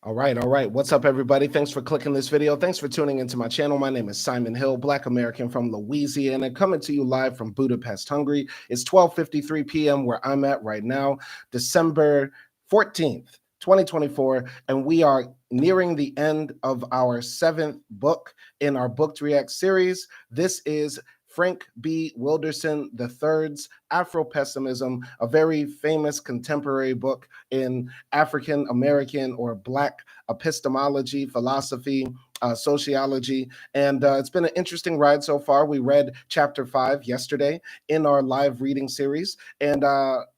All right, all right. What's up, everybody? Thanks for clicking this video. Thanks for tuning into my channel. My name is Simon Hill, Black American from Louisiana, coming to you live from Budapest, Hungary. It's 12:53 p.m. where I'm at right now, December 14th, 2024, and we are nearing the end of our seventh book in our Book to React series. This is Frank B. Wilderson III's Afro-Pessimism, a very famous contemporary book in African American or Black epistemology, philosophy, sociology, and it's been an interesting ride so far. We read chapter 5 yesterday in our live reading series, and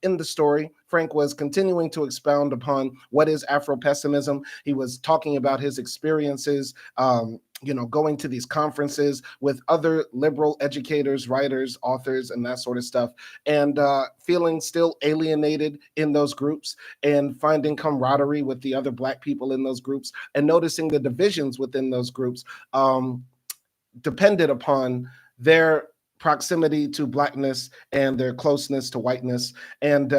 in the story, Frank was continuing to expound upon what is Afro-pessimism. He was talking about his experiences, going to these conferences with other liberal educators, writers, authors, and that sort of stuff, and feeling still alienated in those groups and finding camaraderie with the other Black people in those groups and noticing the divisions within those groups depended upon their proximity to Blackness and their closeness to whiteness, and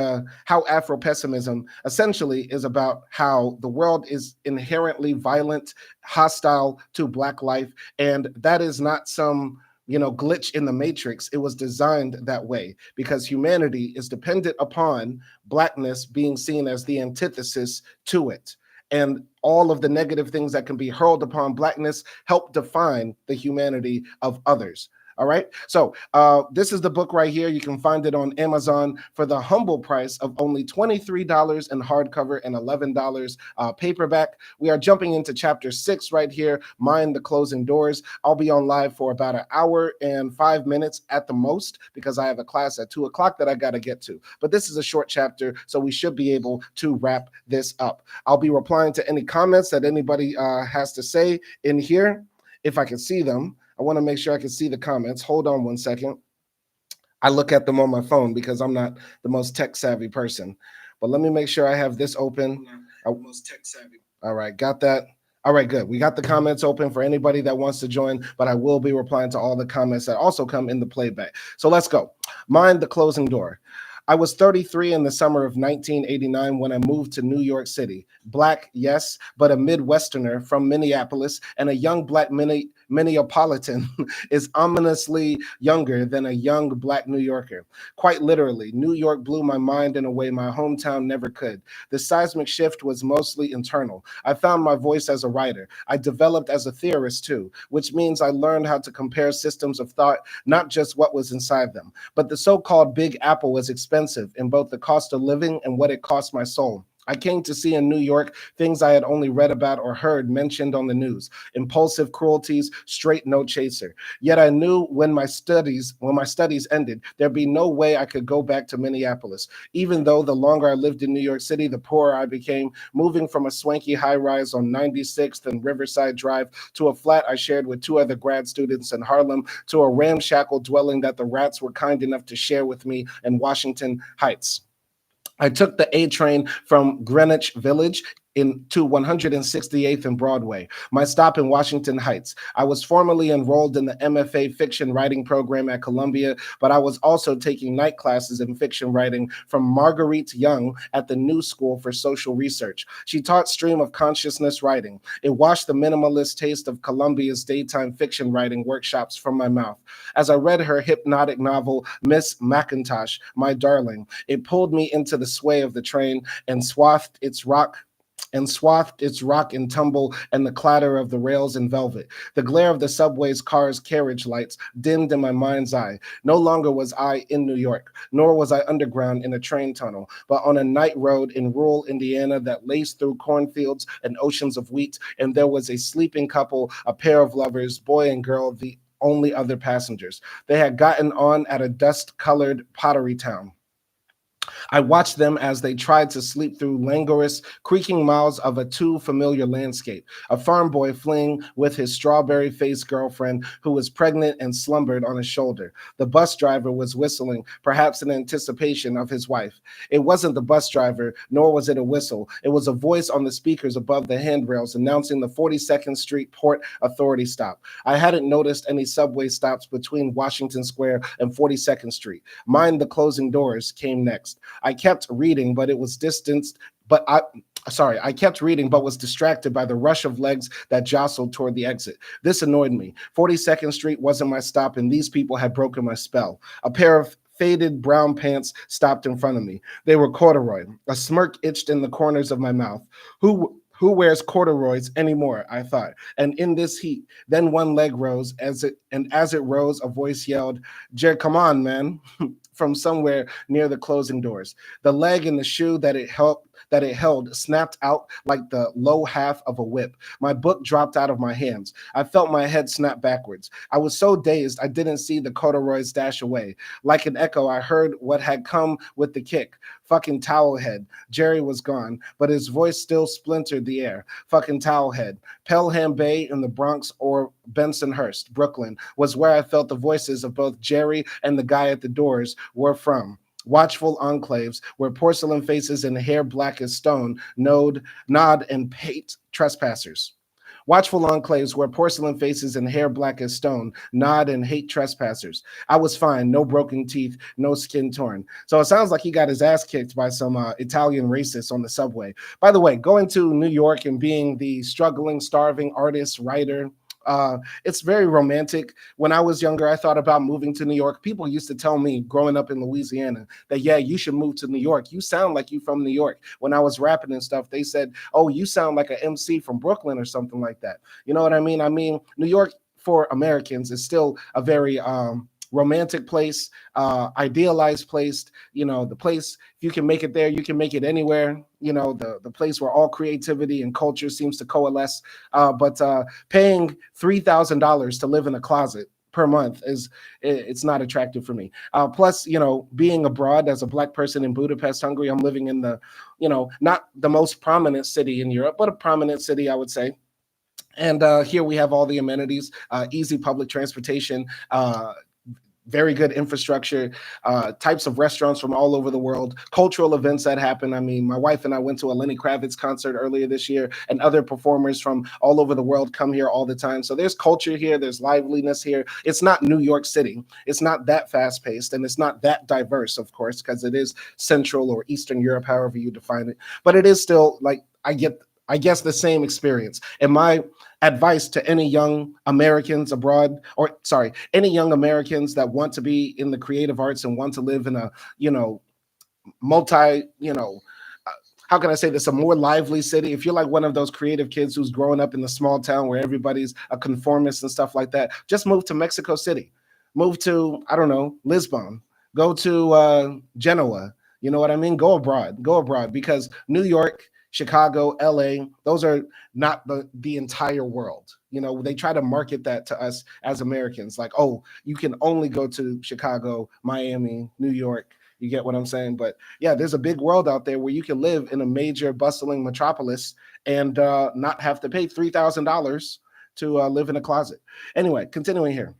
how Afro-pessimism essentially is about how the world is inherently violent, hostile to Black life, and that is not some glitch in the matrix. It was designed that way because humanity is dependent upon Blackness being seen as the antithesis to it. And all of the negative things that can be hurled upon Blackness help define the humanity of others. All right. So this is the book right here. You can find it on Amazon for the humble price of only $23 in hardcover and $11 paperback. We are jumping into chapter 6 right here. Mind the Closing Doors. I'll be on live for about an hour and 5 minutes at the most because I have a class at 2 o'clock that I got to get to. But this is a short chapter, so we should be able to wrap this up. I'll be replying to any comments that anybody has to say in here if I can see them. I want to make sure I can see the comments. Hold on one second. I look at them on my phone because I'm not the most tech savvy person. But let me make sure I have this open. All right, got that. All right, good. We got the comments open for anybody that wants to join, but I will be replying to all the comments that also come in the playback. So let's go. Mind the Closing Door. I was 33 in the summer of 1989 when I moved to New York City. Black, yes, but a Midwesterner from Minneapolis, and a young Black Minneapolitan is ominously younger than a young Black New Yorker. Quite literally, New York blew my mind in a way my hometown never could. The seismic shift was mostly internal. I found my voice as a writer. I developed as a theorist too, which means I learned how to compare systems of thought, not just what was inside them. But the so-called Big Apple was expensive in both the cost of living and what it cost my soul. I came to see in New York things I had only read about or heard mentioned on the news: impulsive cruelties, straight no chaser. Yet I knew when my studies ended, there'd be no way I could go back to Minneapolis. Even though the longer I lived in New York City, the poorer I became, moving from a swanky high-rise on 96th and Riverside Drive to a flat I shared with 2 other grad students in Harlem to a ramshackle dwelling that the rats were kind enough to share with me in Washington Heights. I took the A train from Greenwich Village to 168th and Broadway, my stop in Washington Heights. I was formerly enrolled in the MFA fiction writing program at Columbia, but I was also taking night classes in fiction writing from Marguerite Young at the New School for Social Research. She taught stream of consciousness writing. It washed the minimalist taste of Columbia's daytime fiction writing workshops from my mouth. As I read her hypnotic novel, Miss Mackintosh, My Darling, it pulled me into the sway of the train and swathed its rock and tumble and the clatter of the rails in velvet. The glare of the subway's cars' carriage lights dimmed in my mind's eye. No longer was I in New York, nor was I underground in a train tunnel, but on a night road in rural Indiana that laced through cornfields and oceans of wheat, and there was a sleeping couple, a pair of lovers, boy and girl, the only other passengers. They had gotten on at a dust-colored pottery town. I watched them as they tried to sleep through languorous, creaking miles of a too familiar landscape. A farm boy fleeing with his strawberry-faced girlfriend who was pregnant and slumbered on his shoulder. The bus driver was whistling, perhaps in anticipation of his wife. It wasn't the bus driver, nor was it a whistle. It was a voice on the speakers above the handrails announcing the 42nd Street Port Authority stop. I hadn't noticed any subway stops between Washington Square and 42nd Street. Mind the Closing Doors came next. I kept reading, but it was distanced. But Sorry, I kept reading, but was distracted by the rush of legs that jostled toward the exit. This annoyed me. 42nd Street wasn't my stop, and these people had broken my spell. A pair of faded brown pants stopped in front of me. They were corduroy. A smirk itched in the corners of my mouth. Who wears corduroys anymore? I thought. And in this heat, then one leg rose as it rose, a voice yelled, "Jer, come on, man!" from somewhere near the closing doors. The leg in the shoe that it held snapped out like the low half of a whip. My book dropped out of my hands. I felt my head snap backwards. I was so dazed I didn't see the corduroys dash away. Like an echo, I heard what had come with the kick. Fucking towel head. Jerry was gone, but his voice still splintered the air. Fucking towel head. Pelham Bay in the Bronx or Bensonhurst, Brooklyn, was where I felt the voices of both Jerry and the guy at the doors were from. Watchful enclaves where porcelain faces and hair black as stone nod and hate trespassers. Watchful enclaves where porcelain faces and hair black as stone nod and hate trespassers. I was fine, no broken teeth, no skin torn. So it sounds like he got his ass kicked by some Italian racists on the subway. By the way, going to New York and being the struggling, starving artist, writer, it's very romantic. When I was younger, I thought about moving to New York. People used to tell me growing up in Louisiana that, yeah, you should move to New York. You sound like you from New York. When I was rapping and stuff, they said, oh, you sound like an MC from Brooklyn or something like that. You know what I mean? I mean, New York for Americans is still a very romantic place, idealized place. You know, the place, if you can make it there, you can make it anywhere. You know, the place where all creativity and culture seems to coalesce. But paying $3,000 to live in a closet per month it's not attractive for me. Plus, you know, being abroad as a Black person in Budapest, Hungary, I'm living in the, you know, not the most prominent city in Europe, but a prominent city, I would say. And here we have all the amenities, easy public transportation, very good infrastructure, types of restaurants from all over the world, cultural events that happen. I mean, my wife and I went to a Lenny Kravitz concert earlier this year, and other performers from all over the world come here all the time. So there's culture here, there's liveliness here. It's not New York City. It's not that fast paced, and it's not that diverse, of course, because it is Central or Eastern Europe, however you define it. But it is still like I guess the same experience. And my advice to any young Americans abroad, or sorry, any young Americans that want to be in the creative arts and want to live in a, you know, multi, you know, how can I say this, a more lively city. If you're like one of those creative kids who's growing up in the small town where everybody's a conformist and stuff like that, just move to Mexico City. Move to, I don't know, Lisbon. Go to Genoa. You know what I mean? Go abroad, because New York, Chicago, LA, those are not the entire world. You know, they try to market that to us as Americans, like, oh, you can only go to Chicago, Miami, New York. You get what I'm saying? But yeah, there's a big world out there where you can live in a major bustling metropolis and not have to pay $3,000 to live in a closet. Anyway, continuing here.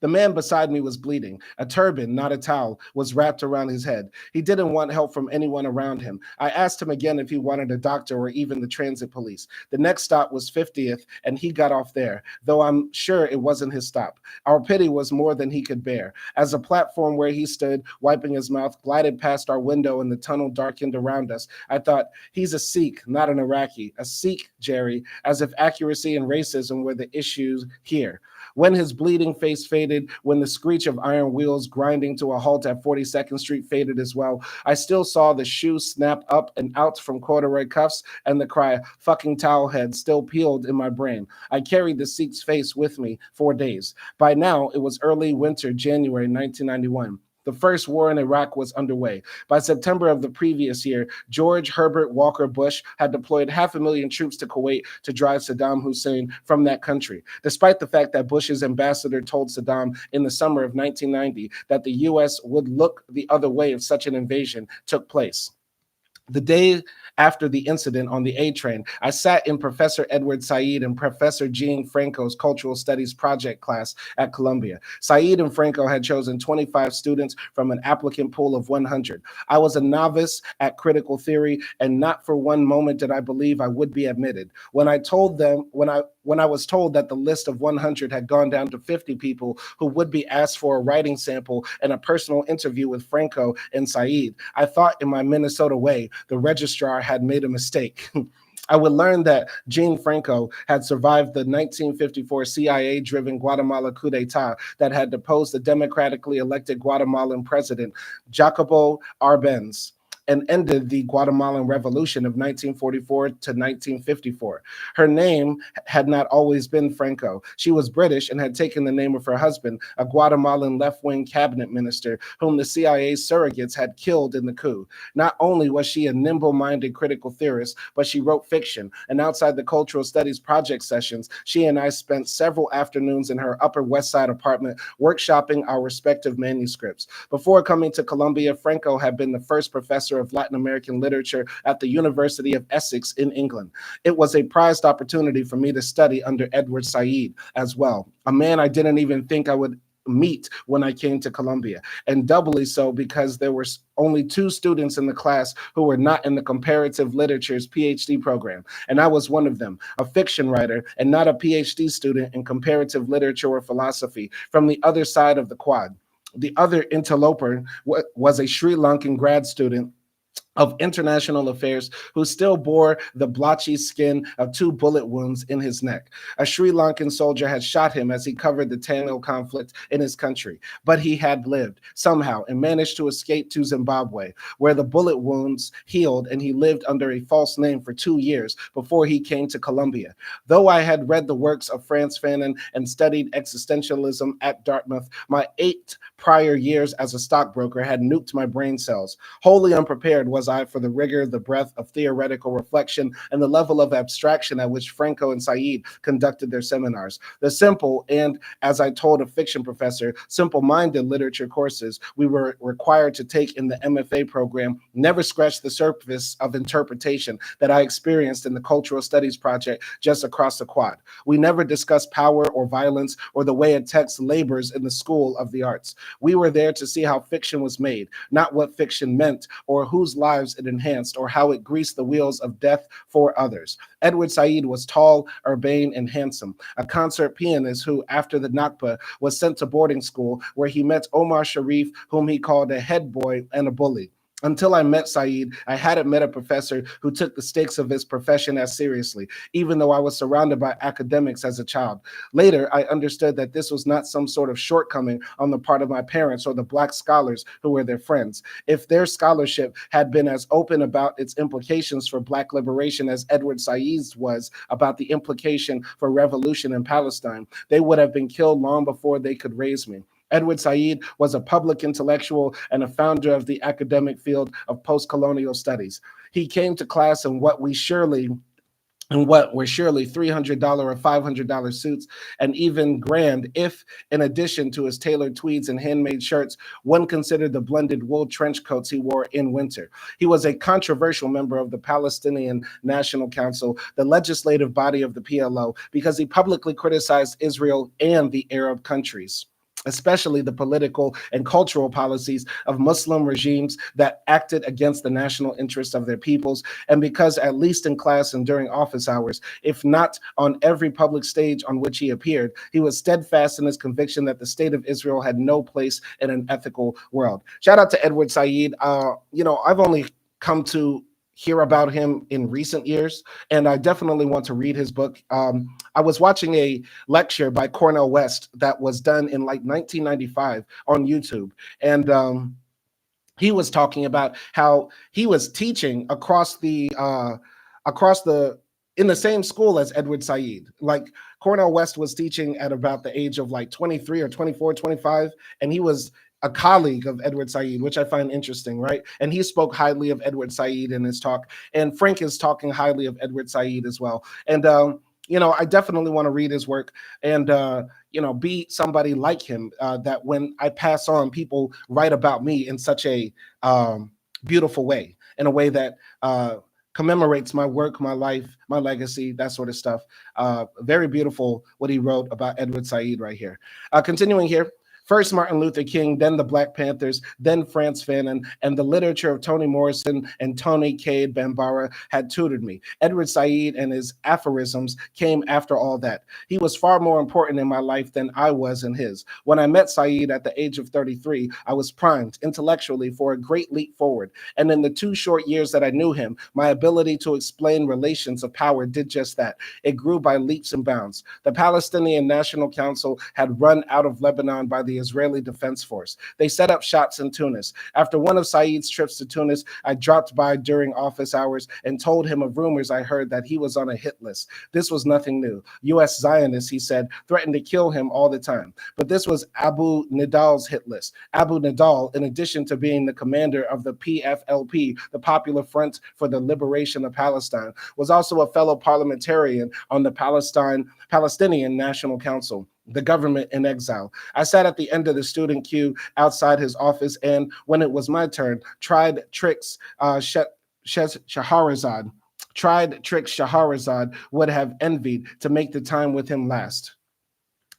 The man beside me was bleeding. A turban, not a towel, was wrapped around his head. He didn't want help from anyone around him. I asked him again if he wanted a doctor or even the transit police. The next stop was 50th, and he got off there, though I'm sure it wasn't his stop. Our pity was more than he could bear. As the platform where he stood, wiping his mouth, glided past our window and the tunnel darkened around us, I thought, he's a Sikh, not an Iraqi. A Sikh, Jerry, as if accuracy and racism were the issues here. When his bleeding face faded, when the screech of iron wheels grinding to a halt at 42nd Street faded as well, I still saw the shoe snap up and out from corduroy cuffs, and the cry, fucking towel head, still peeled in my brain. I carried the Sikh's face with me for days. By now, it was early winter, January 1991. The first war in Iraq was underway. By September of the previous year, George Herbert Walker Bush had deployed 500,000 troops to Kuwait to drive Saddam Hussein from that country, despite the fact that Bush's ambassador told Saddam in the summer of 1990 that the U.S. would look the other way if such an invasion took place. The day after the incident on the A train, I sat in Professor Edward Said and Professor Jean Franco's Cultural Studies project class at Columbia. Said and Franco had chosen 25 students from an applicant pool of 100. I was a novice at critical theory, and not for one moment did I believe I would be admitted. When when I was told that the list of 100 had gone down to 50 people who would be asked for a writing sample and a personal interview with Franco and Said, I thought in my Minnesota way the registrar had made a mistake. I would learn that Jean Franco had survived the 1954 CIA-driven Guatemala coup d'etat that had deposed the democratically elected Guatemalan president, Jacobo Arbenz, and ended the Guatemalan Revolution of 1944 to 1954. Her name had not always been Franco. She was British and had taken the name of her husband, a Guatemalan left-wing cabinet minister whom the CIA surrogates had killed in the coup. Not only was she a nimble-minded critical theorist, but she wrote fiction, and outside the cultural studies project sessions, she and I spent several afternoons in her Upper West Side apartment workshopping our respective manuscripts. Before coming to Columbia, Franco had been the first professor of Latin American literature at the University of Essex in England. It was a prized opportunity for me to study under Edward Said as well, a man I didn't even think I would meet when I came to Columbia, and doubly so because there were only 2 students in the class who were not in the comparative literature's PhD program, and I was one of them, a fiction writer and not a PhD student in comparative literature or philosophy from the other side of the quad. The other interloper was a Sri Lankan grad student of international affairs who still bore the blotchy skin of 2 bullet wounds in his neck. A Sri Lankan soldier had shot him as he covered the Tamil conflict in his country, but he had lived somehow and managed to escape to Zimbabwe, where the bullet wounds healed and he lived under a false name for 2 years before he came to Columbia. Though I had read the works of Frantz Fanon and studied existentialism at Dartmouth, my 8 prior years as a stockbroker had nuked my brain cells. Wholly unprepared was I for the rigor, the breadth of theoretical reflection, and the level of abstraction at which Franco and Said conducted their seminars. The simple and, as I told a fiction professor, simple-minded literature courses we were required to take in the MFA program never scratched the surface of interpretation that I experienced in the cultural studies project just across the quad. We never discussed power or violence or the way a text labors in the School of the Arts. We were there to see how fiction was made, not what fiction meant or whose lives it enhanced or how it greased the wheels of death for others. Edward Said was tall, urbane, and handsome, a concert pianist who, after the Nakba, was sent to boarding school where he met Omar Sharif, whom he called a head boy and a bully. Until I met Said, I hadn't met a professor who took the stakes of his profession as seriously, even though I was surrounded by academics as a child. Later, I understood that this was not some sort of shortcoming on the part of my parents or the Black scholars who were their friends. If their scholarship had been as open about its implications for Black liberation as Edward Said's was about the implication for revolution in Palestine, they would have been killed long before they could raise me. Edward Said was a public intellectual and a founder of the academic field of post-colonial studies. He came to class in what were surely $300 or $500 suits, and even grand if, in addition to his tailored tweeds and handmade shirts, one considered the blended wool trench coats he wore in winter. He was a controversial member of the Palestinian National Council, the legislative body of the PLO, because he publicly criticized Israel and the Arab countries, especially the political and cultural policies of Muslim regimes that acted against the national interests of their peoples, and because, at least in class and during office hours, if not on every public stage on which he appeared, he was steadfast in his conviction that the state of Israel had no place in an ethical world. Shout out to Edward Said. I've only come to hear about him in recent years, and I definitely want to read his book. I was watching a lecture by Cornel West that was done in like 1995 on YouTube, and he was talking about how he was teaching across the in the same school as Edward Said. Like Cornel West was teaching at about the age of like 23 or 24, 25, and he was a colleague of Edward Said, which I find interesting, right? And he spoke highly of Edward Said in his talk, and Frank is talking highly of Edward Said as well. And I definitely want to read his work and be somebody like him. That when I pass on, people write about me in such a beautiful way, in a way that commemorates my work, my life, my legacy, that sort of stuff. Very beautiful what he wrote about Edward Said right here. Continuing here. First Martin Luther King, then the Black Panthers, then Frantz Fanon, and the literature of Toni Morrison and Tony Cade Bambara had tutored me. Edward Said and his aphorisms came after all that. He was far more important in my life than I was in his. When I met Said at the age of 33, I was primed intellectually for a great leap forward. And in the 2 short years that I knew him, my ability to explain relations of power did just that. It grew by leaps and bounds. The Palestinian National Council had run out of Lebanon by the Israeli Defense Force. They set up shops in Tunis. After one of Said's trips to Tunis, I dropped by during office hours and told him of rumors I heard that he was on a hit list. This was nothing new. U.S. Zionists, he said, threatened to kill him all the time. But this was Abu Nidal's hit list. Abu Nidal, in addition to being the commander of the PFLP, the Popular Front for the Liberation of Palestine, was also a fellow parliamentarian on the Palestinian National Council, the government in exile. I sat at the end of the student queue outside his office, and when it was my turn, tried tricks Shahrazad would have envied to make the time with him last.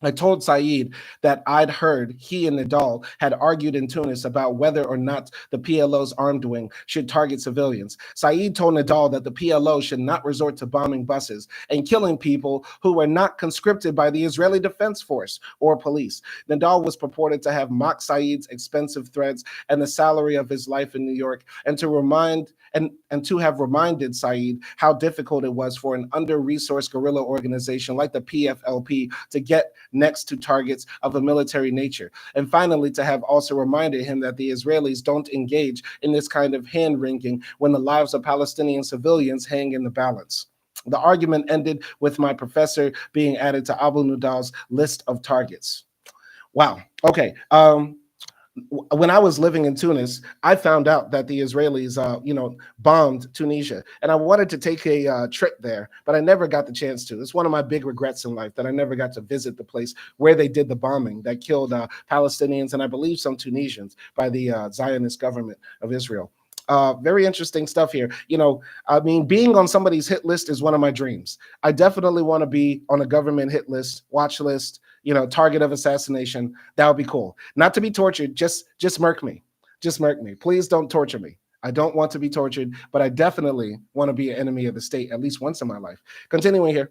I told Said that I'd heard he and Nidal had argued in Tunis about whether or not the PLO's armed wing should target civilians. Said told Nidal that the PLO should not resort to bombing buses and killing people who were not conscripted by the Israeli Defense Force or police. Nidal was purported to have mocked Said's expensive threads and the salary of his life in New York, and to have reminded Said how difficult it was for an under-resourced guerrilla organization like the PFLP to get next to targets of a military nature. And finally, to have also reminded him that the Israelis don't engage in this kind of hand-wringing when the lives of Palestinian civilians hang in the balance. The argument ended with my professor being added to Abu Nidal's list of targets. Wow. Okay. When I was living in Tunis, I found out that the Israelis, bombed Tunisia, and I wanted to take a trip there, but I never got the chance to. It's one of my big regrets in life that I never got to visit the place where they did the bombing that killed Palestinians and I believe some Tunisians by the Zionist government of Israel. Very interesting stuff here. Being on somebody's hit list is one of my dreams. I definitely want to be on a government hit list, watch list, target of assassination. That would be cool. Not to be tortured, just murk me. Just murk me. Please don't torture me. I don't want to be tortured, but I definitely want to be an enemy of the state at least once in my life. Continuing here.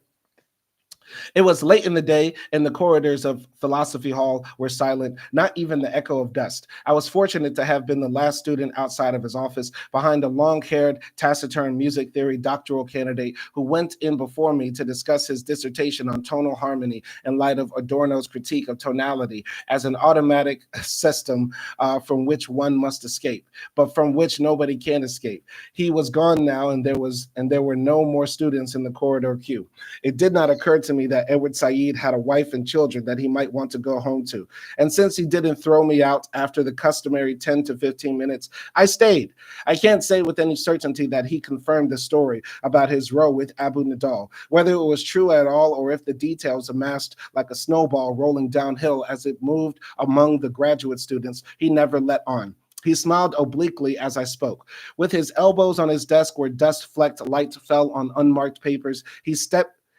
It was late in the day, and the corridors of Philosophy Hall were silent, not even the echo of dust. I was fortunate to have been the last student outside of his office, behind a long-haired, taciturn music theory doctoral candidate who went in before me to discuss his dissertation on tonal harmony in light of Adorno's critique of tonality as an automatic system from which one must escape, but from which nobody can escape. He was gone now, and there were no more students in the corridor queue. It did not occur to me that Edward Said had a wife and children that he might want to go home to. And since he didn't throw me out after the customary 10 to 15 minutes, I stayed. I can't say with any certainty that he confirmed the story about his row with Abu Nidal, whether it was true at all or if the details amassed like a snowball rolling downhill as it moved among the graduate students he never let on. He smiled obliquely as I spoke. With his elbows on his desk where dust-flecked light fell on unmarked papers,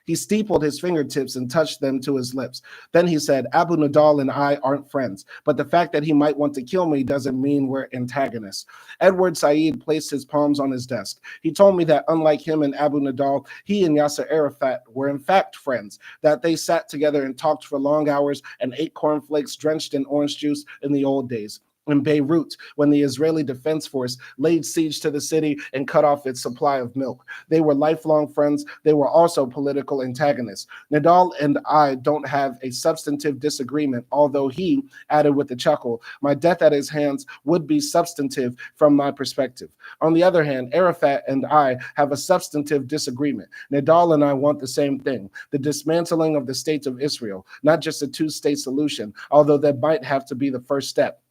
he steepled his fingertips and touched them to his lips. Then he said, Abu Nidal and I aren't friends, but the fact that he might want to kill me doesn't mean we're antagonists. Edward Said placed his palms on his desk. He told me that unlike him and Abu Nidal, he and Yasser Arafat were in fact friends, that they sat together and talked for long hours and ate cornflakes drenched in orange juice in the old days. In Beirut, when the Israeli Defense Force laid siege to the city and cut off its supply of milk. They were lifelong friends. They were also political antagonists. Nidal and I don't have a substantive disagreement, although he added with a chuckle, my death at his hands would be substantive from my perspective. On the other hand, Arafat and I have a substantive disagreement. Nidal and I want the same thing, the dismantling of the state of Israel, not just a two-state solution, although that might have to be the first step.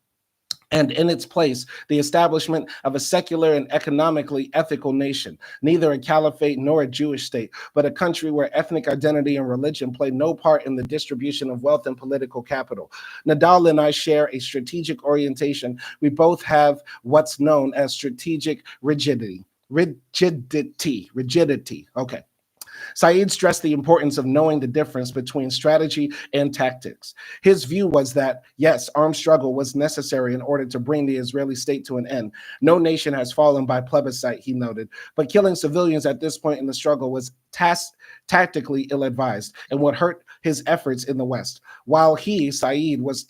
And in its place, the establishment of a secular and economically ethical nation, neither a caliphate nor a Jewish state, but a country where ethnic identity and religion play no part in the distribution of wealth and political capital. Nidal and I share a strategic orientation. We both have what's known as strategic rigidity. Okay. Said stressed the importance of knowing the difference between strategy and tactics. His view was that, yes, armed struggle was necessary in order to bring the Israeli state to an end. No nation has fallen by plebiscite, he noted, but killing civilians at this point in the struggle was tactically ill-advised and would hurt his efforts in the West. While he, Said, was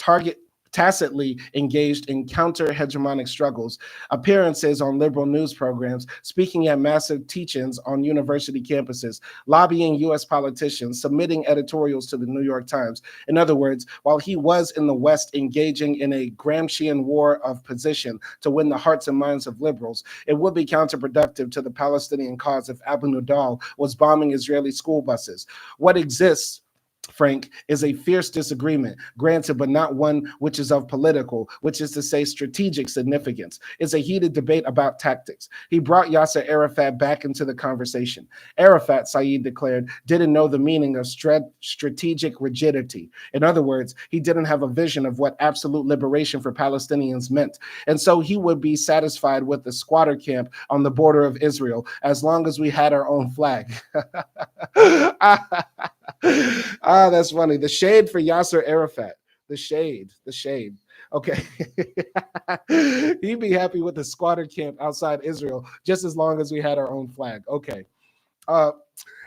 tacitly engaged in counter-hegemonic struggles, appearances on liberal news programs, speaking at massive teach-ins on university campuses, lobbying U.S. politicians, submitting editorials to the New York Times. In other words, while he was in the West engaging in a Gramscian war of position to win the hearts and minds of liberals, it would be counterproductive to the Palestinian cause if Abu Nidal was bombing Israeli school buses. What exists, Frank, is a fierce disagreement, granted, but not one which is of political, which is to say strategic significance. It's a heated debate about tactics. He brought Yasser Arafat back into the conversation. Arafat, Said declared, didn't know the meaning of strategic rigidity. In other words, he didn't have a vision of what absolute liberation for Palestinians meant. And so he would be satisfied with the squatter camp on the border of Israel as long as we had our own flag. That's funny. The shade for Yasser Arafat. The shade. Okay. He'd be happy with the squatter camp outside Israel just as long as we had our own flag. Okay.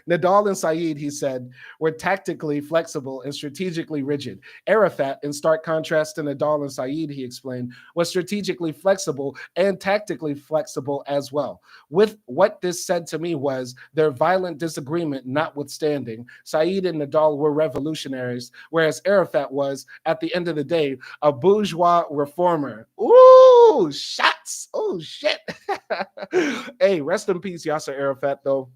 Nidal and Said, he said, were tactically flexible and strategically rigid. Arafat, in stark contrast to Nidal and Said, he explained, was strategically flexible and tactically flexible as well. With what this said to me was their violent disagreement notwithstanding, Said and Nidal were revolutionaries, whereas Arafat was, at the end of the day, a bourgeois reformer. Ooh, shots. Oh, shit. Hey, rest in peace, Yasser Arafat, though.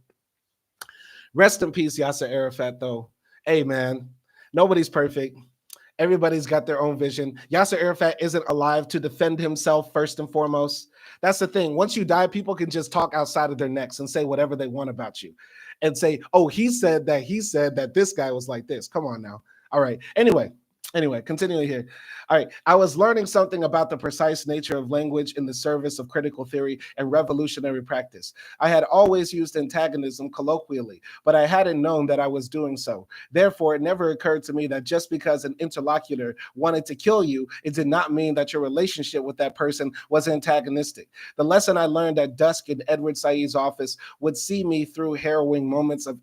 Rest in peace, Yasser Arafat, though. Hey, man, nobody's perfect. Everybody's got their own vision. Yasser Arafat isn't alive to defend himself first and foremost. That's the thing. Once you die, people can just talk outside of their necks and say whatever they want about you and say, oh, he said that this guy was like this. Come on now. All right. Anyway, continuing here. All right. I was learning something about the precise nature of language in the service of critical theory and revolutionary practice. I had always used antagonism colloquially, but I hadn't known that I was doing so. Therefore, it never occurred to me that just because an interlocutor wanted to kill you, it did not mean that your relationship with that person was antagonistic. The lesson I learned at dusk in Edward Said's office would see me through harrowing moments of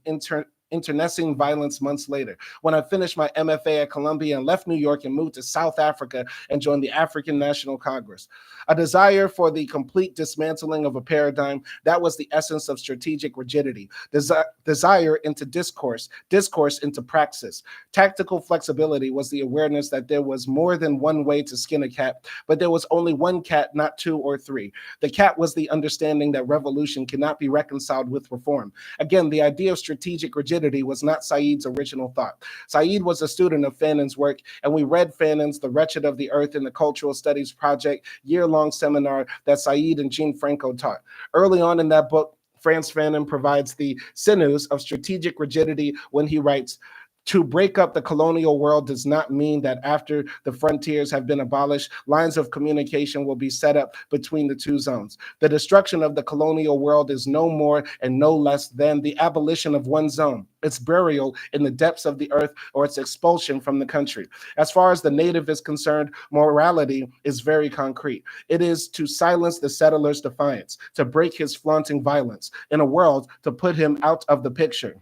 internecine violence months later, when I finished my MFA at Columbia and left New York and moved to South Africa and joined the African National Congress. A desire for the complete dismantling of a paradigm, that was the essence of strategic rigidity. Desire into discourse into praxis. Tactical flexibility was the awareness that there was more than one way to skin a cat, but there was only one cat, not two or three. The cat was the understanding that revolution cannot be reconciled with reform. Again, the idea of strategic rigidity was not Said's original thought. Said was a student of Fanon's work, and we read Fanon's The Wretched of the Earth in the Cultural Studies Project year-long seminar that Said and Jean Franco taught. Early on in that book, Frantz Fanon provides the sinews of strategic rigidity when he writes, to break up the colonial world does not mean that after the frontiers have been abolished, lines of communication will be set up between the two zones. The destruction of the colonial world is no more and no less than the abolition of one zone, its burial in the depths of the earth, or its expulsion from the country. As far as the native is concerned, morality is very concrete. It is to silence the settler's defiance, to break his flaunting violence, in a world to put him out of the picture.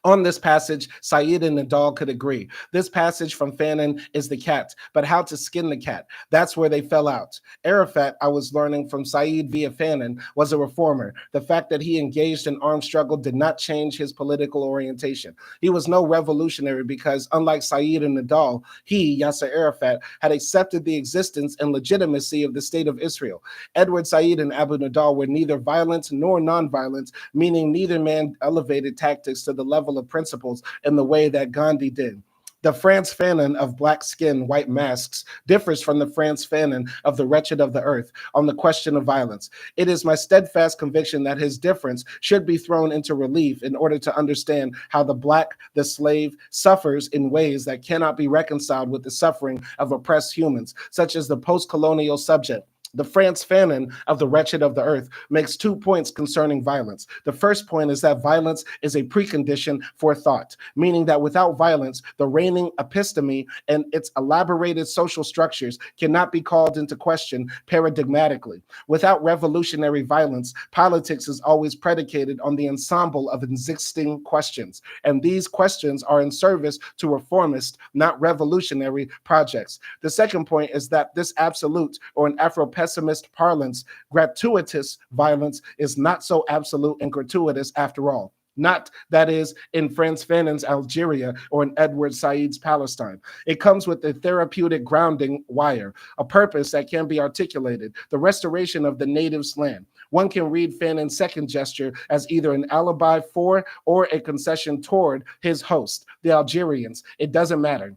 On this passage, Said and Nidal could agree. This passage from Fanon is the cat, but how to skin the cat, that's where they fell out. Arafat, I was learning from Said via Fanon, was a reformer. The fact that he engaged in armed struggle did not change his political orientation. He was no revolutionary because, unlike Said and Nidal, he, Yasser Arafat, had accepted the existence and legitimacy of the state of Israel. Edward Said and Abu Nidal were neither violent nor nonviolent, meaning neither man elevated tactics to the level of principles in the way that Gandhi did. The Frantz Fanon of black skin, white masks differs from the Frantz Fanon of the Wretched of the Earth on the question of violence. It is my steadfast conviction that his difference should be thrown into relief in order to understand how the black, the slave, suffers in ways that cannot be reconciled with the suffering of oppressed humans, such as the post-colonial subject, The Frantz Fanon of The Wretched of the Earth makes 2 points concerning violence. The first point is that violence is a precondition for thought, meaning that without violence, the reigning episteme and its elaborated social structures cannot be called into question paradigmatically. Without revolutionary violence, politics is always predicated on the ensemble of existing questions, and these questions are in service to reformist, not revolutionary projects. The second point is that this absolute, or in Afro-pessimist parlance, gratuitous violence is not so absolute and gratuitous after all. Not, that is, in Frantz Fanon's Algeria or in Edward Said's Palestine. It comes with a therapeutic grounding wire, a purpose that can be articulated, the restoration of the native's land. One can read Fanon's second gesture as either an alibi for or a concession toward his host, the Algerians. It doesn't matter.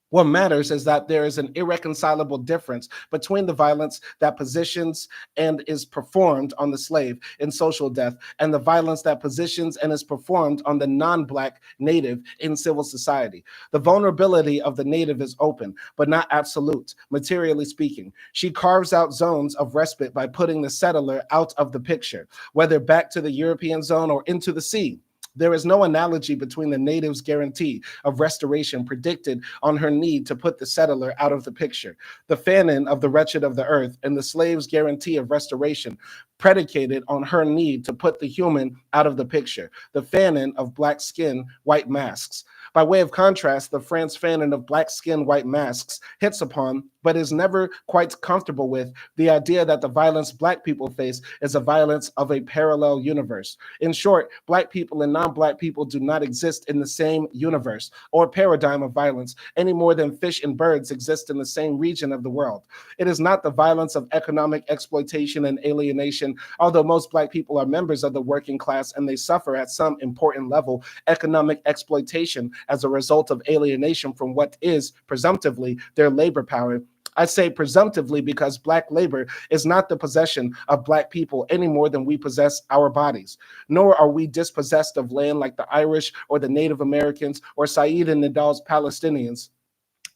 What matters is that there is an irreconcilable difference between the violence that positions and is performed on the slave in social death and the violence that positions and is performed on the non-Black native in civil society. The vulnerability of the native is open, but not absolute, materially speaking. She carves out zones of respite by putting the settler out of the picture, whether back to the European zone or into the sea. There is no analogy between the native's guarantee of restoration predicted on her need to put the settler out of the picture, the Fanon of The Wretched of the Earth, and the slave's guarantee of restoration predicated on her need to put the human out of the picture, the Fanon of Black Skin, White Masks. By way of contrast, the Frantz Fanon of Black Skin, White Masks hits upon, but is never quite comfortable with, the idea that the violence Black people face is a violence of a parallel universe. In short, Black people and non-Black people do not exist in the same universe or paradigm of violence any more than fish and birds exist in the same region of the world. It is not the violence of economic exploitation and alienation, although most Black people are members of the working class and they suffer at some important level economic exploitation as a result of alienation from what is presumptively their labor power. I say presumptively because Black labor is not the possession of Black people any more than we possess our bodies, nor are we dispossessed of land like the Irish or the Native Americans or Said and Nidal's Palestinians.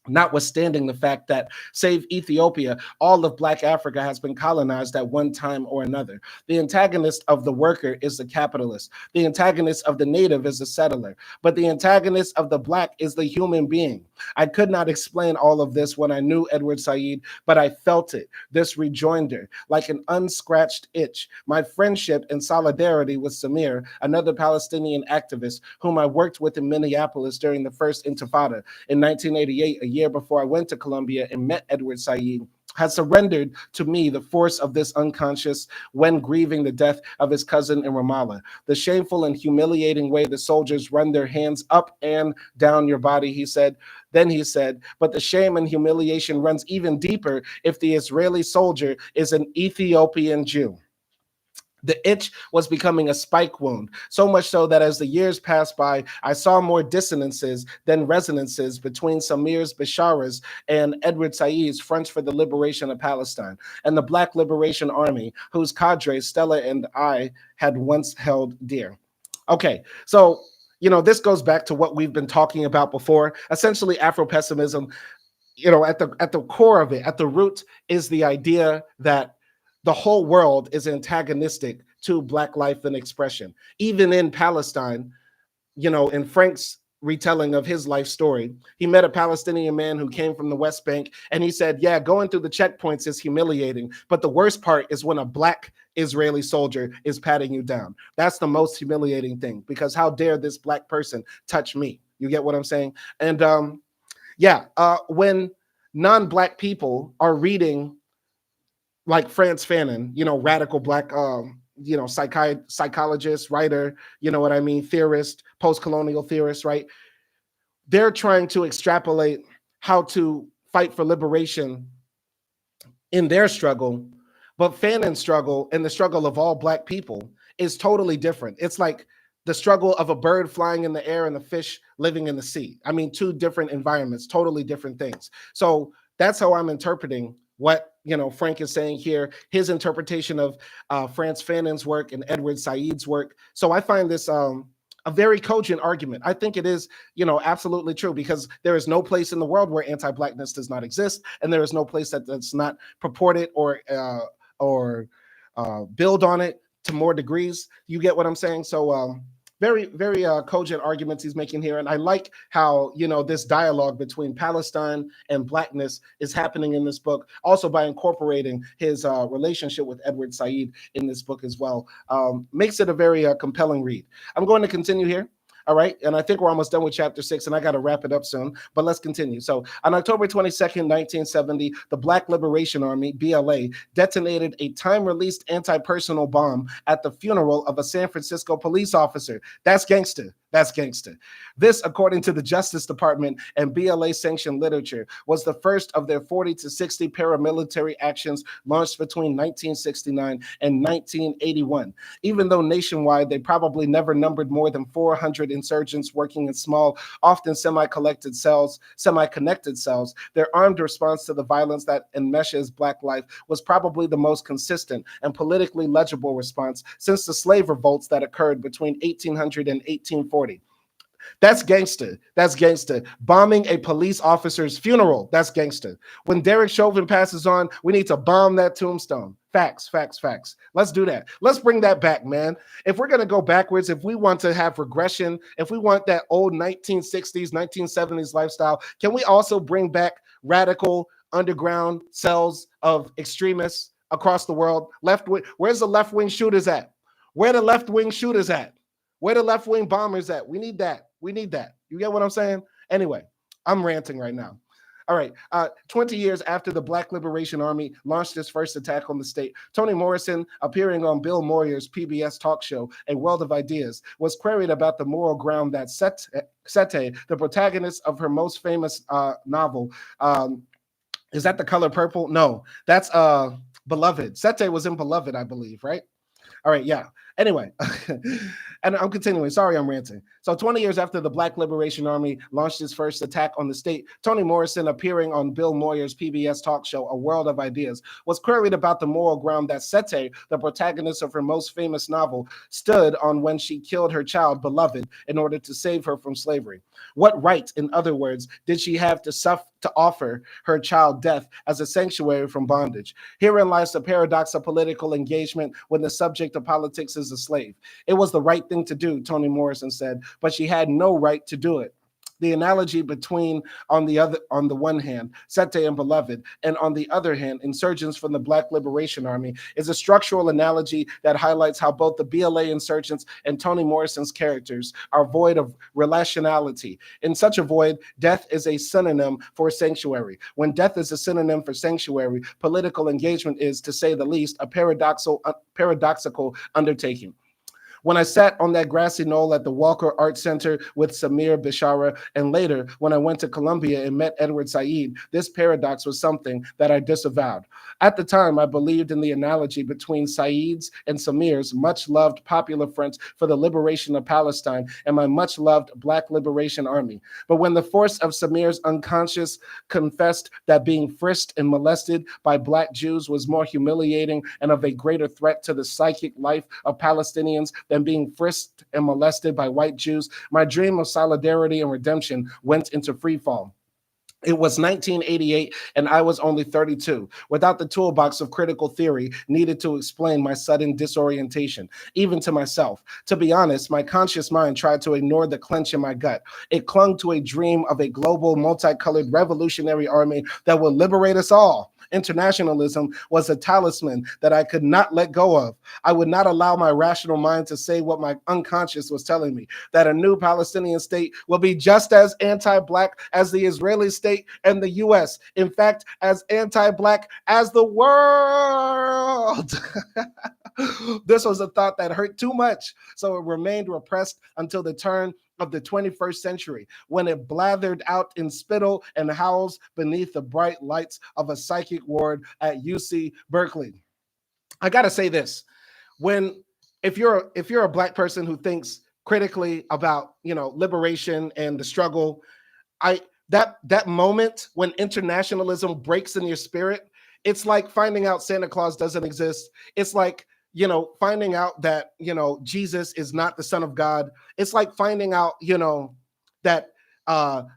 Notwithstanding the fact that, save Ethiopia, all of Black Africa has been colonized at one time or another. The antagonist of the worker is the capitalist. The antagonist of the native is the settler. But the antagonist of the Black is the human being. I could not explain all of this when I knew Edward Said, but I felt it, this rejoinder, like an unscratched itch. My friendship and solidarity with Samir, another Palestinian activist whom I worked with in Minneapolis during the first Intifada in 1988, a year before I went to Colombia and met Edward Said, had surrendered to me the force of this unconscious when grieving the death of his cousin in Ramallah. The shameful and humiliating way the soldiers run their hands up and down your body, he said. Then he said, but the shame and humiliation runs even deeper if the Israeli soldier is an Ethiopian Jew. The itch was becoming a spike wound, so much so that as the years passed by, I saw more dissonances than resonances between Samir's Bisharas and Edward Said's Fronts for the Liberation of Palestine and the Black Liberation Army, whose cadre Stella and I had once held dear. Okay, so this goes back to what we've been talking about before. Essentially, Afro-pessimism, at the core of it, at the root, is the idea that the whole world is antagonistic to Black life and expression. Even in Palestine, in Frank's retelling of his life story, he met a Palestinian man who came from the West Bank, and he said, yeah, going through the checkpoints is humiliating, but the worst part is when a Black Israeli soldier is patting you down. That's the most humiliating thing, because how dare this Black person touch me? You get what I'm saying? And when non-Black people are reading like Frantz Fanon, radical Black, psychologist, writer, theorist, post-colonial theorist, right? They're trying to extrapolate how to fight for liberation in their struggle, but Fanon's struggle and the struggle of all Black people is totally different. It's like the struggle of a bird flying in the air and a fish living in the sea. I mean, two different environments, totally different things. So that's how I'm interpreting what Frank is saying here, his interpretation of Frantz Fanon's work and Edward Said's work. So I find this a very cogent argument. I think it is, absolutely true, because there is no place in the world where anti-Blackness does not exist, and there is no place that's not purported or build on it to more degrees. You get what I'm saying? So very, very cogent arguments he's making here. And I like how, this dialogue between Palestine and Blackness is happening in this book, also by incorporating his relationship with Edward Said in this book as well. Makes it a very compelling read. I'm going to continue here. All right. And I think we're almost done with chapter 6, and I got to wrap it up soon, but let's continue. So on October 22nd, 1970, the Black Liberation Army, BLA, detonated a time-released anti-personnel bomb at the funeral of a San Francisco police officer. That's gangster. That's gangster. This, according to the Justice Department and BLA-sanctioned literature, was the first of their 40 to 60 paramilitary actions launched between 1969 and 1981. Even though nationwide they probably never numbered more than 400 insurgents working in small, often semi-connected cells, their armed response to the violence that enmeshes Black life was probably the most consistent and politically legible response since the slave revolts that occurred between 1800 and 1840. That's gangster. That's gangster. Bombing a police officer's funeral. That's gangster. When Derek Chauvin passes on, we need to bomb that tombstone. Facts, facts, facts. Let's do that. Let's bring that back, man. If we're going to go backwards, if we want to have regression, if we want that old 1960s, 1970s lifestyle, can we also bring back radical underground cells of extremists across the world? Left wing, where's the left-wing shooters at? Where the left-wing shooters at? Where the left-wing bombers at? We need that. We need that. You get what I'm saying? Anyway, I'm ranting right now. All right. 20 years after the Black Liberation Army launched its first attack on the state, Toni Morrison, appearing on Bill Moyer's PBS talk show, A World of Ideas, was queried about the moral ground that Sete, the protagonist of her most famous novel, is that The Color Purple? No, that's Beloved. Sete was in Beloved, I believe, right? All right, yeah. Anyway, and I'm continuing. Sorry, I'm ranting. So 20 years after the Black Liberation Army launched its first attack on the state, Toni Morrison, appearing on Bill Moyer's PBS talk show, A World of Ideas, was queried about the moral ground that Sete, the protagonist of her most famous novel, stood on when she killed her child, Beloved, in order to save her from slavery. What right, in other words, did she have to offer her child death as a sanctuary from bondage? Herein lies the paradox of political engagement when the subject of politics is a slave. It was the right thing to do, Toni Morrison said, but she had no right to do it. The analogy between, on the one hand, Sete and Beloved, and on the other hand, insurgents from the Black Liberation Army, is a structural analogy that highlights how both the BLA insurgents and Toni Morrison's characters are void of relationality. In such a void, death is a synonym for sanctuary. When death is a synonym for sanctuary, political engagement is, to say the least, a paradoxical undertaking. When I sat on that grassy knoll at the Walker Art Center with Samir Bishara, and later when I went to Columbia and met Edward Said, this paradox was something that I disavowed. At the time, I believed in the analogy between Said's and Samir's much-loved Popular Front for the Liberation of Palestine and my much-loved Black Liberation Army. But when the force of Samir's unconscious confessed that being frisked and molested by Black Jews was more humiliating and of a greater threat to the psychic life of Palestinians than being frisked and molested by white Jews, my dream of solidarity and redemption went into freefall. It was 1988, and I was only 32, without the toolbox of critical theory needed to explain my sudden disorientation, even to myself. To be honest, my conscious mind tried to ignore the clench in my gut. It clung to a dream of a global, multicolored revolutionary army that would liberate us all. Internationalism was a talisman that I could not let go of. I would not allow my rational mind to say what my unconscious was telling me, that a new Palestinian state will be just as anti-Black as the Israeli state and the U.S. In fact, as anti-Black as the world. This was a thought that hurt too much, so it remained repressed until the turn of the 21st century, when it blathered out in spittle and howls beneath the bright lights of a psychic ward at UC Berkeley. I gotta say this: if you're a Black person who thinks critically about liberation and the struggle, that moment when internationalism breaks in your spirit, it's like finding out Santa Claus doesn't exist. It's like finding out that, Jesus is not the son of God. It's like finding out, that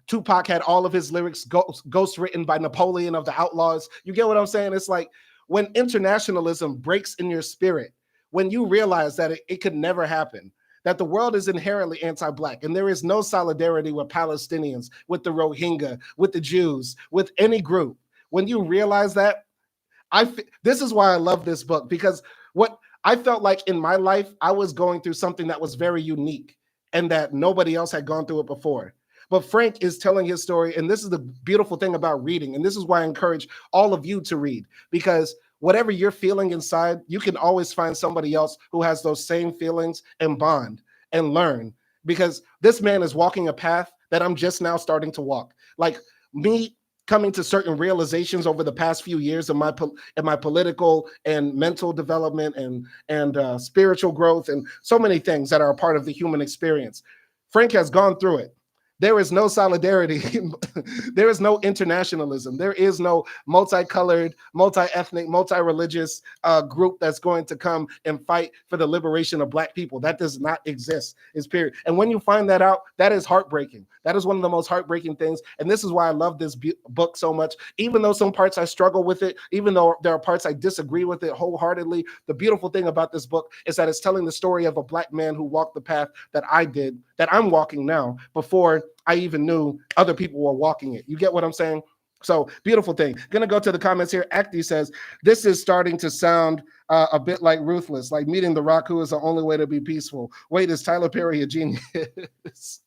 Tupac had all of his lyrics ghost written by Napoleon of the Outlaws. You get what I'm saying? It's like when internationalism breaks in your spirit, when you realize that it could never happen, that the world is inherently anti-Black, and there is no solidarity with Palestinians, with the Rohingya, with the Jews, with any group. When you realize that, this is why I love this book, because what I felt like in my life, I was going through something that was very unique and that nobody else had gone through it before. But Frank is telling his story, and this is the beautiful thing about reading, and this is why I encourage all of you to read, because whatever you're feeling inside, you can always find somebody else who has those same feelings and bond and learn, because this man is walking a path that I'm just now starting to walk. Like me coming to certain realizations over the past few years of my political and mental development and spiritual growth and so many things that are a part of the human experience. Frank has gone through it. There is no solidarity. There is no internationalism. There is no multicolored, multi-ethnic, multi-religious group that's going to come and fight for the liberation of Black people. That does not exist, is period. And when you find that out, that is heartbreaking. That is one of the most heartbreaking things. And this is why I love this book so much. Even though some parts I struggle with it, even though there are parts I disagree with it wholeheartedly, the beautiful thing about this book is that it's telling the story of a Black man who walked the path that I did, that I'm walking now, before I even knew other people were walking it. You get what I'm saying? So beautiful thing. Gonna go to the comments here. Acti says, this is starting to sound a bit like Ruthless, like meeting The Rock, who is the only way to be peaceful. Wait, is Tyler Perry a genius?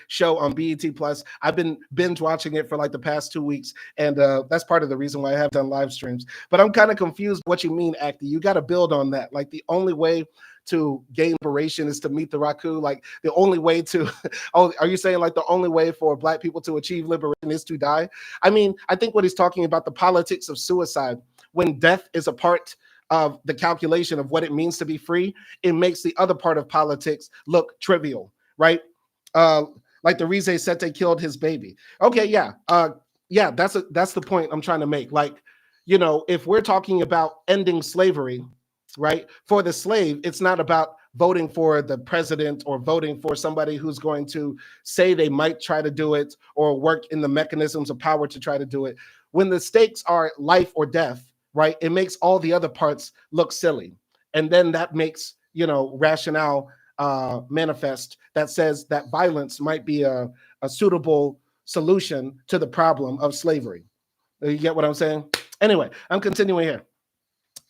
Show on BET Plus. I've been binge watching it for like the past 2 weeks, and that's part of the reason why I have done live streams. But I'm kind of confused what you mean, Acti. You got to build on that. Like the only way to gain liberation is to meet the Raku. Like the only way to, oh, are you saying like the only way for Black people to achieve liberation is to die? I mean, I think what he's talking about, the politics of suicide, when death is a part of the calculation of what it means to be free, it makes the other part of politics look trivial, right? Like the Rize said they killed his baby. Okay, yeah. Yeah, that's the point I'm trying to make. Like, if we're talking about ending slavery, right? For the slave, it's not about voting for the president or voting for somebody who's going to say they might try to do it or work in the mechanisms of power to try to do it. When the stakes are life or death, right, it makes all the other parts look silly. And then that makes, rationale manifest that says that violence might be a suitable solution to the problem of slavery. You get what I'm saying? Anyway, I'm continuing here.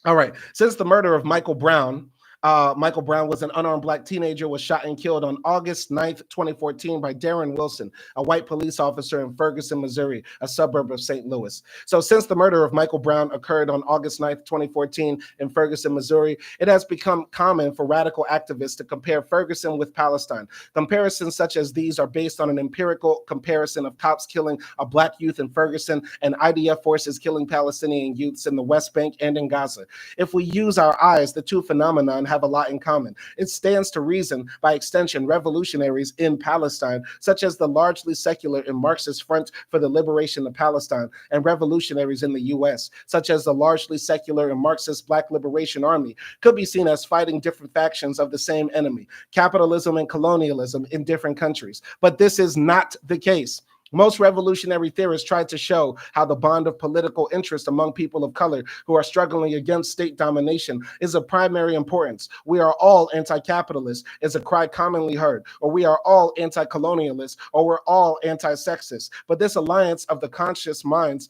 All right. Since the murder of Michael Brown was an unarmed Black teenager, was shot and killed on August 9th, 2014 by Darren Wilson, a white police officer in Ferguson, Missouri, a suburb of St. Louis. So since the murder of Michael Brown occurred on August 9th, 2014 in Ferguson, Missouri, it has become common for radical activists to compare Ferguson with Palestine. Comparisons such as these are based on an empirical comparison of cops killing a Black youth in Ferguson and IDF forces killing Palestinian youths in the West Bank and in Gaza. If we use our eyes, the two phenomena have a lot in common. It stands to reason, by extension, revolutionaries in Palestine, such as the largely secular and Marxist Front for the Liberation of Palestine, and revolutionaries in the U.S., such as the largely secular and Marxist Black Liberation Army, could be seen as fighting different factions of the same enemy, capitalism and colonialism in different countries. But this is not the case. Most revolutionary theorists tried to show how the bond of political interest among people of color who are struggling against state domination is of primary importance. We are all anti-capitalist is a cry commonly heard, or we are all anti-colonialist, or we're all anti-sexist. But this alliance of the conscious minds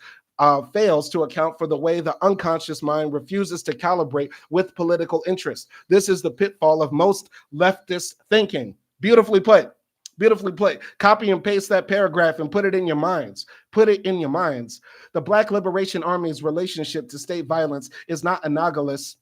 fails to account for the way the unconscious mind refuses to calibrate with political interest. This is the pitfall of most leftist thinking. Beautifully put. Beautifully put. Copy and paste that paragraph and put it in your minds. Put it in your minds. The Black Liberation Army's relationship to state violence is not analogous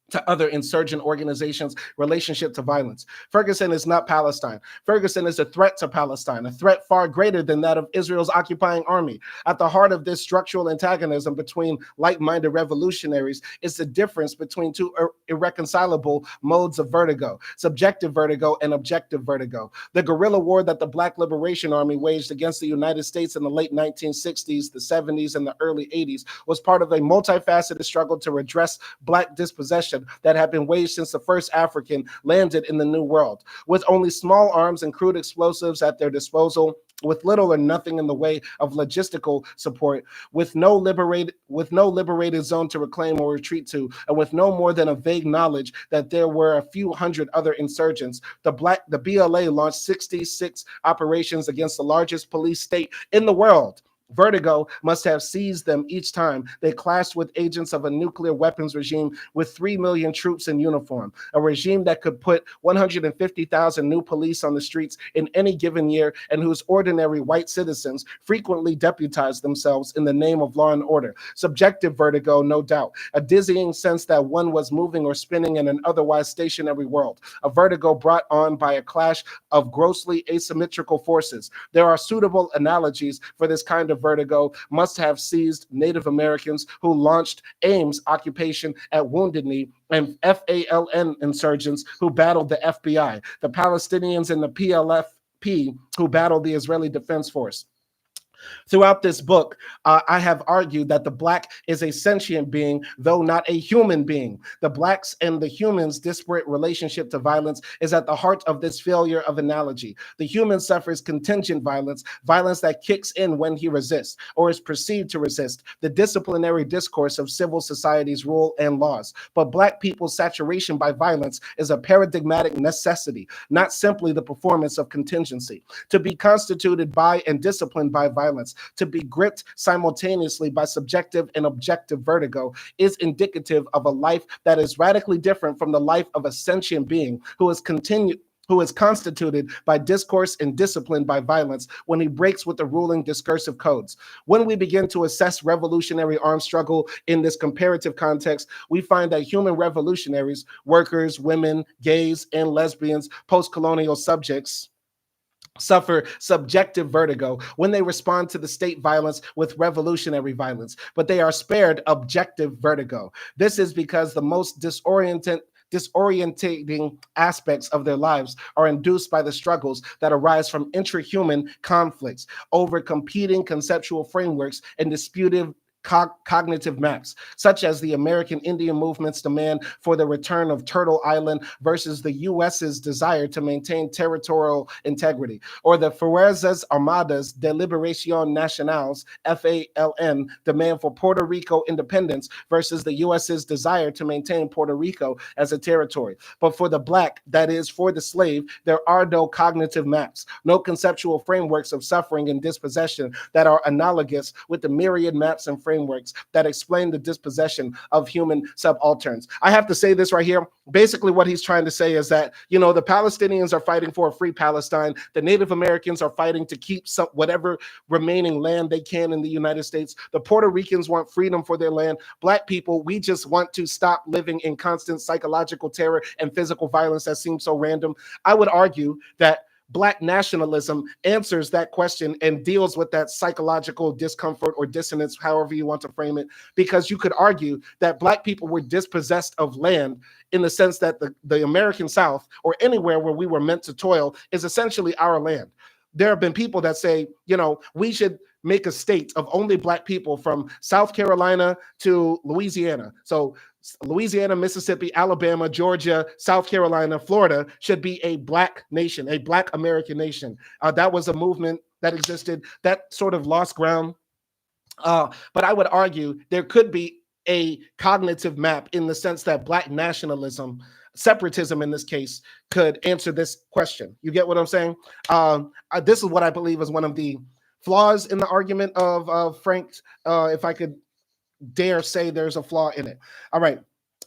to other insurgent organizations' relationship to violence. Ferguson is not Palestine. Ferguson is a threat to Palestine, a threat far greater than that of Israel's occupying army. At the heart of this structural antagonism between like-minded revolutionaries is the difference between two irreconcilable modes of vertigo, subjective vertigo and objective vertigo. The guerrilla war that the Black Liberation Army waged against the United States in the late 1960s, the 70s, and the early 80s was part of a multifaceted struggle to redress Black dispossession civilization that had been waged since the first African landed in the New World. With only small arms and crude explosives at their disposal, with little or nothing in the way of logistical support, with no liberated zone to reclaim or retreat to, and with no more than a vague knowledge that there were a few hundred other insurgents, the BLA launched 66 operations against the largest police state in the world. Vertigo must have seized them each time they clashed with agents of a nuclear weapons regime with 3 million troops in uniform, a regime that could put 150,000 new police on the streets in any given year and whose ordinary white citizens frequently deputized themselves in the name of law and order. Subjective vertigo, no doubt, a dizzying sense that one was moving or spinning in an otherwise stationary world, a vertigo brought on by a clash of grossly asymmetrical forces. There are suitable analogies for this kind of vertigo must have seized Native Americans who launched AIM's occupation at Wounded Knee and FALN insurgents who battled the FBI, the Palestinians and the PLFP who battled the Israeli Defense Force. Throughout this book, I have argued that the Black is a sentient being, though not a human being. The Blacks and the humans' disparate relationship to violence is at the heart of this failure of analogy. The human suffers contingent violence, violence that kicks in when he resists or is perceived to resist the disciplinary discourse of civil society's rule and laws. But Black people's saturation by violence is a paradigmatic necessity, not simply the performance of contingency. To be constituted by and disciplined by violence, to be gripped simultaneously by subjective and objective vertigo, is indicative of a life that is radically different from the life of a sentient being who is constituted by discourse and disciplined by violence when he breaks with the ruling discursive codes. When we begin to assess revolutionary armed struggle in this comparative context, we find that human revolutionaries, workers, women, gays, and lesbians, post-colonial subjects, suffer subjective vertigo when they respond to the state violence with revolutionary violence, but they are spared objective vertigo. This is because the most disorientating aspects of their lives are induced by the struggles that arise from intrahuman conflicts over competing conceptual frameworks and disputed cognitive maps, such as the American Indian movement's demand for the return of Turtle Island versus the U.S.'s desire to maintain territorial integrity, or the Fuerzas Armadas de Liberación Nacional's FALN demand for Puerto Rico independence versus the U.S.'s desire to maintain Puerto Rico as a territory. But for the Black, that is, for the slave, there are no cognitive maps, no conceptual frameworks of suffering and dispossession that are analogous with the myriad maps and frameworks that explain the dispossession of human subalterns. I have to say this right here. Basically, what he's trying to say is that, you know, the Palestinians are fighting for a free Palestine. The Native Americans are fighting to keep whatever remaining land they can in the United States. The Puerto Ricans want freedom for their land. Black people, we just want to stop living in constant psychological terror and physical violence that seems so random. I would argue that Black nationalism answers that question and deals with that psychological discomfort or dissonance, however you want to frame it, because you could argue that Black people were dispossessed of land in the sense that the American South, or anywhere where we were meant to toil, is essentially our land. There have been people that say, you know, we should make a state of only Black people from South Carolina to Louisiana. So Louisiana, Mississippi, Alabama, Georgia, South Carolina, Florida should be a Black nation, a Black American nation. That was a movement that existed that sort of lost ground. But I would argue there could be a cognitive map in the sense that Black nationalism, separatism in this case, could answer this question. You get what I'm saying? This is what I believe is one of the flaws in the argument of Frank's, if I could dare say there's a flaw in it. All right.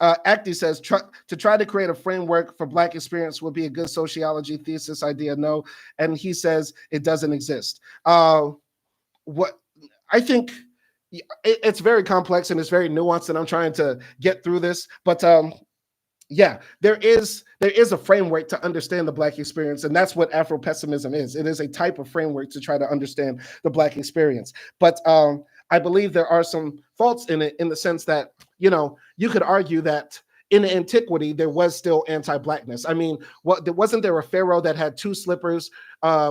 Acti says, to try to create a framework for Black experience would be a good sociology thesis idea. No. And he says it doesn't exist. What I think it's very complex and it's very nuanced, and I'm trying to get through this. But yeah, there is a framework to understand the Black experience, and that's what Afro-pessimism is. It is a type of framework to try to understand the Black experience. But I believe there are some faults in it, in the sense that, you know, you could argue that in antiquity, there was still anti-Blackness. I mean, wasn't there a pharaoh that had two slippers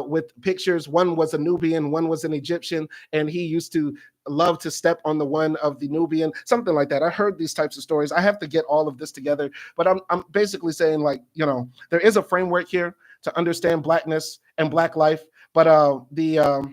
with pictures? One was a Nubian, one was an Egyptian, and he used to love to step on the one of the Nubian, something like that. I heard these types of stories. I have to get all of this together, but I'm basically saying, like, there is a framework here to understand Blackness and Black life, but the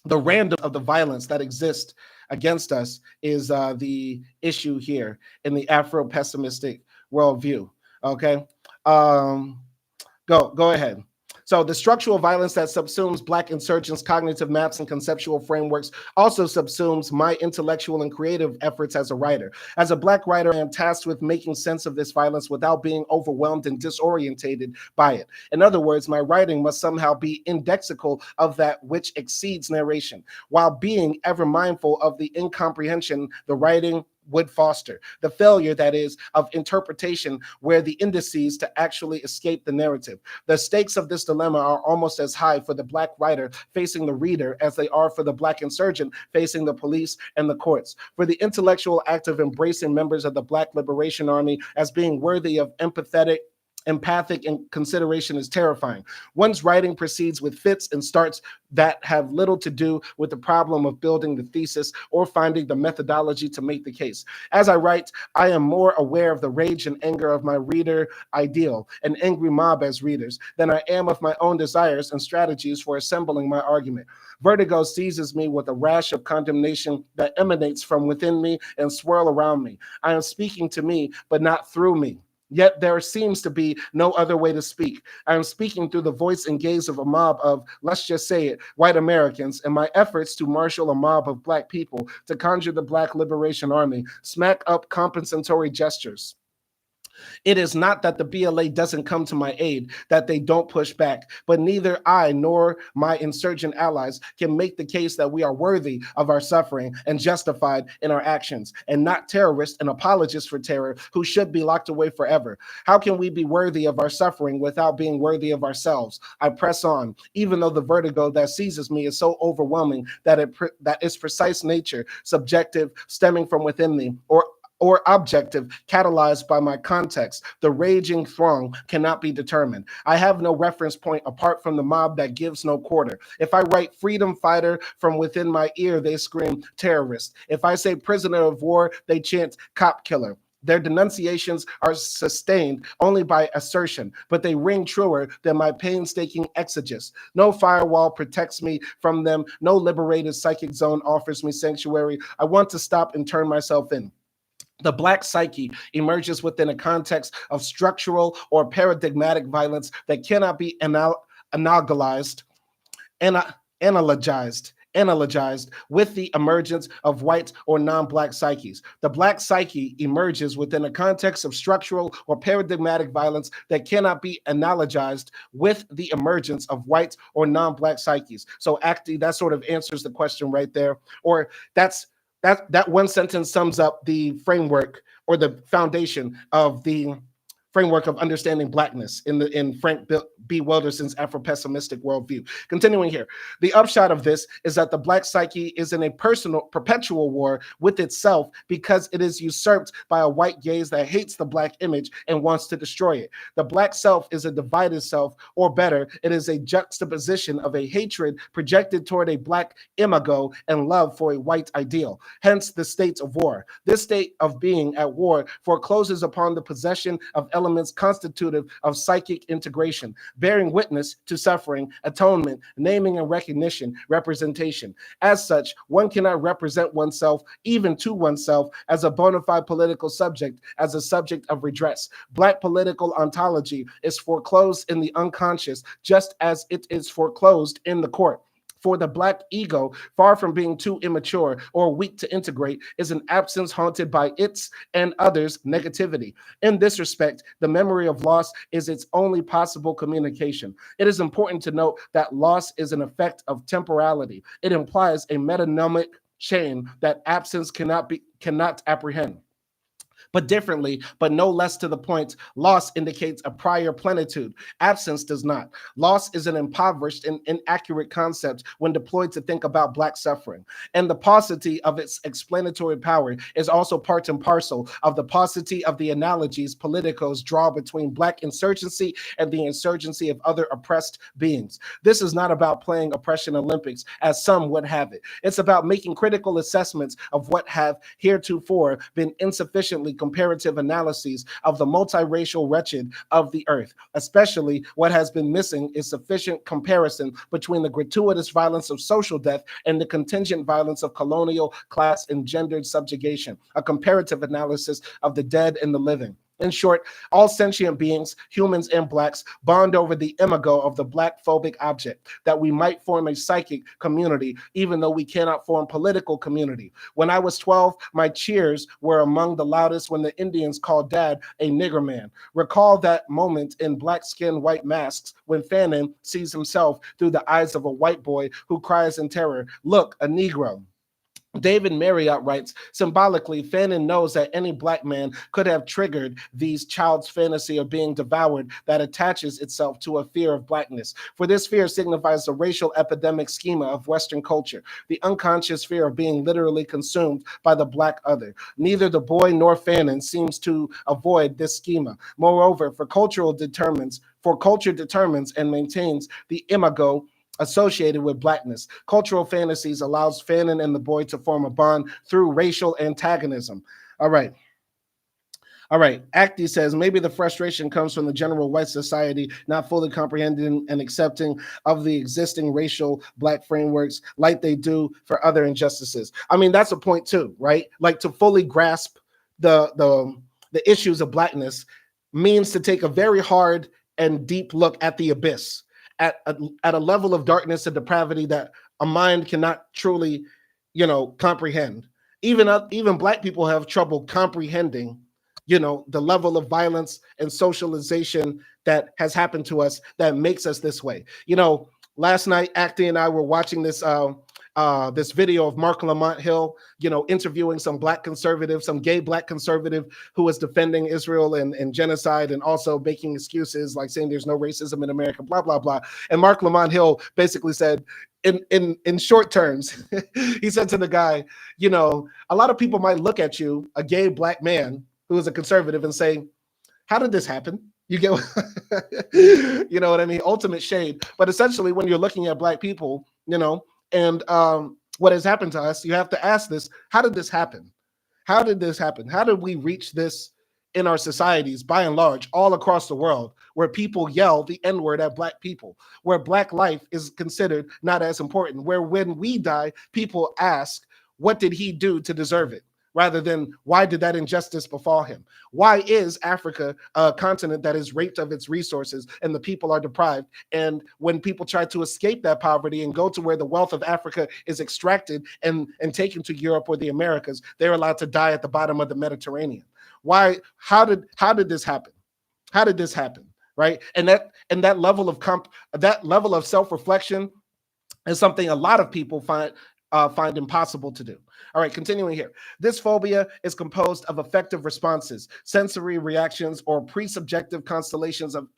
random of the violence that exists against us is the issue here in the Afro-pessimistic worldview. Okay, go ahead. So the structural violence that subsumes Black insurgents' cognitive maps and conceptual frameworks also subsumes my intellectual and creative efforts as a writer. As a Black writer, I am tasked with making sense of this violence without being overwhelmed and disorientated by it. In other words, my writing must somehow be indexical of that which exceeds narration, while being ever mindful of the incomprehension the writing would foster, the failure, that is, of interpretation where the indices to actually escape the narrative. The stakes of this dilemma are almost as high for the Black writer facing the reader as they are for the Black insurgent facing the police and the courts. For the intellectual act of embracing members of the Black Liberation Army as being worthy of empathic and consideration is terrifying. One's writing proceeds with fits and starts that have little to do with the problem of building the thesis or finding the methodology to make the case. As I write, I am more aware of the rage and anger of my reader ideal, an angry mob as readers, than I am of my own desires and strategies for assembling my argument. Vertigo seizes me with a rash of condemnation that emanates from within me and swirl around me. I am speaking to me, but not through me. Yet there seems to be no other way to speak. I am speaking through the voice and gaze of a mob of, let's just say it, white Americans, and my efforts to marshal a mob of Black people to conjure the Black Liberation Army smack up compensatory gestures. It is not that the BLA doesn't come to my aid, that they don't push back, but neither I nor my insurgent allies can make the case that we are worthy of our suffering and justified in our actions, and not terrorists and apologists for terror who should be locked away forever. How can we be worthy of our suffering without being worthy of ourselves? I press on, even though the vertigo that seizes me is so overwhelming that its precise nature, subjective, stemming from within me, or objective, catalyzed by my context, the raging throng cannot be determined. I have no reference point apart from the mob that gives no quarter. If I write freedom fighter, from within my ear, they scream terrorist. If I say prisoner of war, they chant cop killer. Their denunciations are sustained only by assertion, but they ring truer than my painstaking exegesis. No firewall protects me from them. No liberated psychic zone offers me sanctuary. I want to stop and turn myself in. The Black psyche emerges within a context of structural or paradigmatic violence that cannot be analogized with the emergence of white or non-Black psyches. The Black psyche emerges within a context of structural or paradigmatic violence that cannot be analogized with the emergence of white or non-Black psyches. So actually, that sort of answers the question right there, or that one sentence sums up the framework or the foundation of the framework of understanding Blackness in Frank B. Wilderson's Afro-pessimistic worldview. Continuing here, the upshot of this is that the Black psyche is in a perpetual war with itself because it is usurped by a white gaze that hates the Black image and wants to destroy it. The Black self is a divided self, or better, it is a juxtaposition of a hatred projected toward a Black imago and love for a white ideal. Hence the state of war. This state of being at war forecloses upon the possession of elements constitutive of psychic integration, bearing witness to suffering, atonement, naming and recognition, representation. As such, one cannot represent oneself, even to oneself, as a bona fide political subject, as a subject of redress. Black political ontology is foreclosed in the unconscious, just as it is foreclosed in the court. For the Black ego, far from being too immature or weak to integrate, is an absence haunted by its and others' negativity. In this respect, the memory of loss is its only possible communication. It is important to note that loss is an effect of temporality. It implies a metonymic chain that absence cannot apprehend. but differently, but no less to the point. Loss indicates a prior plenitude. Absence does not. Loss is an impoverished and inaccurate concept when deployed to think about Black suffering. And the paucity of its explanatory power is also part and parcel of the paucity of the analogies politicos draw between Black insurgency and the insurgency of other oppressed beings. This is not about playing oppression Olympics, as some would have it. It's about making critical assessments of what have heretofore been insufficiently comparative analyses of the multiracial wretched of the earth. Especially what has been missing is sufficient comparison between the gratuitous violence of social death and the contingent violence of colonial class engendered subjugation, a comparative analysis of the dead and the living. In short, all sentient beings, humans and Blacks, bond over the imago of the Black phobic object, that we might form a psychic community, even though we cannot form political community. When I was 12, my cheers were among the loudest when the Indians called Dad a nigger man. Recall that moment in black skin, white masks, when Fanon sees himself through the eyes of a white boy who cries in terror, "Look, a Negro." David Marriott writes, symbolically, Fanon knows that any Black man could have triggered these child's fantasy of being devoured that attaches itself to a fear of Blackness. For this fear signifies the racial epidemic schema of Western culture, the unconscious fear of being literally consumed by the Black other. Neither the boy nor Fanon seems to avoid this schema. Moreover, culture determines and maintains the imago associated with Blackness. Cultural fantasies allows Fanon and the boy to form a bond through racial antagonism. All right. Acti says maybe the frustration comes from the general white society not fully comprehending and accepting of the existing racial Black frameworks like they do for other injustices. I mean, that's a point too, right? Like, to fully grasp the issues of Blackness means to take a very hard and deep look at the abyss, at a level of darkness and depravity that a mind cannot truly, comprehend. Even Black people have trouble comprehending, the level of violence and socialization that has happened to us that makes us this way. Last night, Acti and I were watching this this video of Mark Lamont Hill, interviewing some Black conservative, some gay Black conservative who was defending Israel and genocide, and also making excuses like saying there's no racism in America, blah, blah, blah. And Mark Lamont Hill basically said, in short terms, he said to the guy, a lot of people might look at you, a gay Black man who is a conservative, and say, how did this happen? You get, you know what I mean? Ultimate shade. But essentially, when you're looking at Black people, and what has happened to us, you have to ask this: how did this happen? How did this happen? How did we reach this in our societies, by and large, all across the world, where people yell the N-word at Black people, where Black life is considered not as important, where when we die, people ask, what did he do to deserve it? Rather than, why did that injustice befall him? Why is Africa a continent that is raped of its resources and the people are deprived? And when people try to escape that poverty and go to where the wealth of Africa is extracted and taken to Europe or the Americas, they're allowed to die at the bottom of the Mediterranean. Why? How did this happen? How did this happen? Right? And that level of self-reflection is something a lot of people find impossible to do. All right, continuing here. This phobia is composed of affective responses, sensory reactions, or pre-subjective constellations of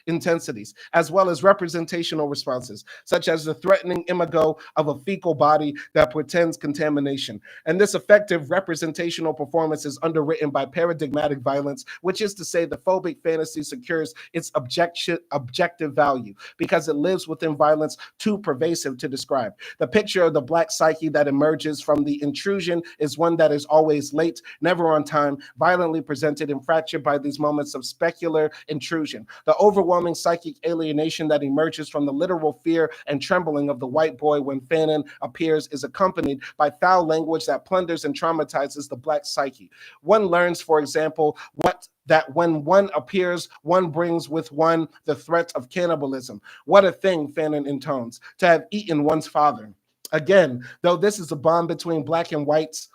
intensities, as well as representational responses, such as the threatening imago of a fecal body that portends contamination. And this affective representational performance is underwritten by paradigmatic violence, which is to say the phobic fantasy secures its objective value because it lives within violence too pervasive to describe. The picture of the Black psyche that emerges from the intrusion is one that is always late, never on time, violently presented and fractured by these moments of specular intrusion. The overwhelming psychic alienation that emerges from the literal fear and trembling of the white boy when Fanon appears is accompanied by foul language that plunders and traumatizes the Black psyche. One learns, for example, that when one appears, one brings with one the threat of cannibalism. What a thing, Fanon intones, to have eaten one's father. Again, though this is a bond between Black and whites,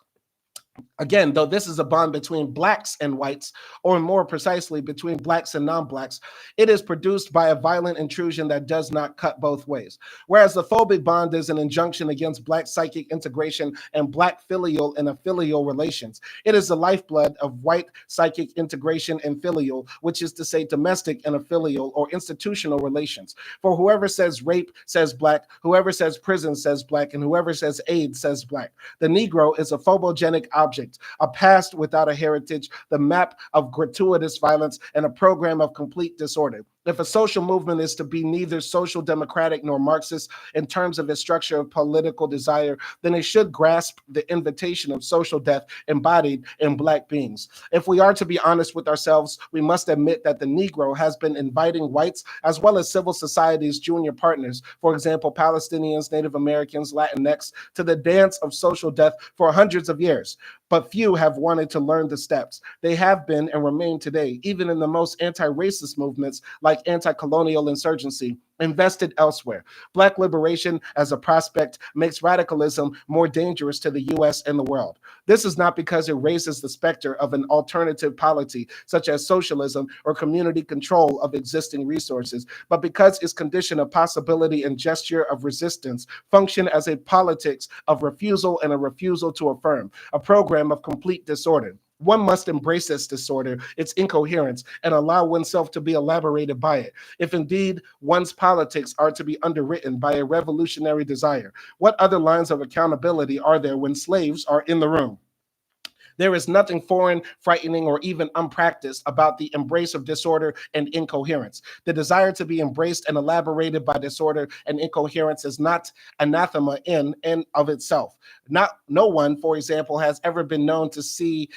Again, though this is a bond between blacks and whites, or more precisely, between blacks and non-blacks, it is produced by a violent intrusion that does not cut both ways. Whereas the phobic bond is an injunction against black psychic integration and black filial and affilial relations. It is the lifeblood of white psychic integration and filial, which is to say domestic and affilial or institutional relations. For whoever says rape says black, whoever says prison says black, and whoever says AIDS says black. The Negro is a phobogenic object, a past without a heritage, the map of gratuitous violence, and a program of complete disorder. If a social movement is to be neither social democratic nor Marxist in terms of its structure of political desire, then it should grasp the invitation of social death embodied in black beings. If we are to be honest with ourselves, we must admit that the Negro has been inviting whites as well as civil society's junior partners, for example, Palestinians, Native Americans, Latinx, to the dance of social death for hundreds of years. But few have wanted to learn the steps. They have been and remain today, even in the most anti-racist movements like anti-colonial insurgency, invested elsewhere. Black liberation as a prospect makes radicalism more dangerous to the US and the world. This is not because it raises the specter of an alternative polity, such as socialism or community control of existing resources, but because its condition of possibility and gesture of resistance function as a politics of refusal and a refusal to affirm, a program of complete disorder. One must embrace this disorder, its incoherence, and allow oneself to be elaborated by it, if indeed one's politics are to be underwritten by a revolutionary desire. What other lines of accountability are there when slaves are in the room? There is nothing foreign, frightening, or even unpracticed about the embrace of disorder and incoherence. The desire to be embraced and elaborated by disorder and incoherence is not anathema in and of itself. No one, for example, has ever been known to say,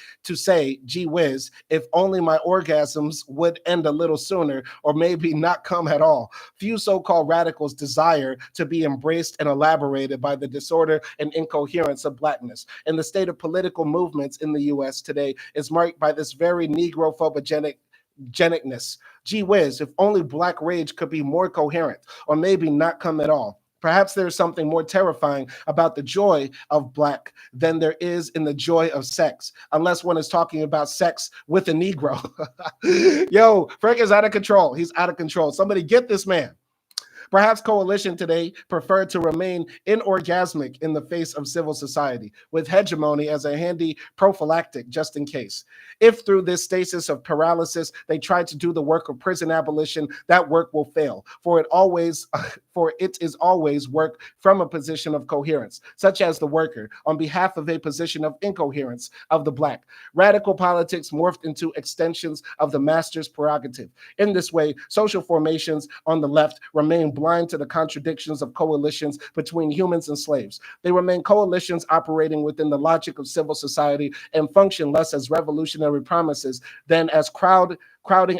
gee whiz, if only my orgasms would end a little sooner, or maybe not come at all. Few so-called radicals desire to be embraced and elaborated by the disorder and incoherence of blackness. And the state of political movements in the US today is marked by this very Negro-phobogenicness. Gee whiz, if only black rage could be more coherent, or maybe not come at all. Perhaps there's something more terrifying about the joy of black than there is in the joy of sex, unless one is talking about sex with a Negro. Yo, Frank is out of control. He's out of control. Somebody get this man. Perhaps coalition today preferred to remain inorgasmic in the face of civil society, with hegemony as a handy prophylactic just in case. If through this stasis of paralysis they try to do the work of prison abolition, that work will fail, for it is always work from a position of coherence, such as the worker, on behalf of a position of incoherence of the black. Radical politics morphed into extensions of the master's prerogative. In this way, social formations on the left remain blind to the contradictions of coalitions between humans and slaves. They remain coalitions operating within the logic of civil society and function less as revolutionary promises than as crowding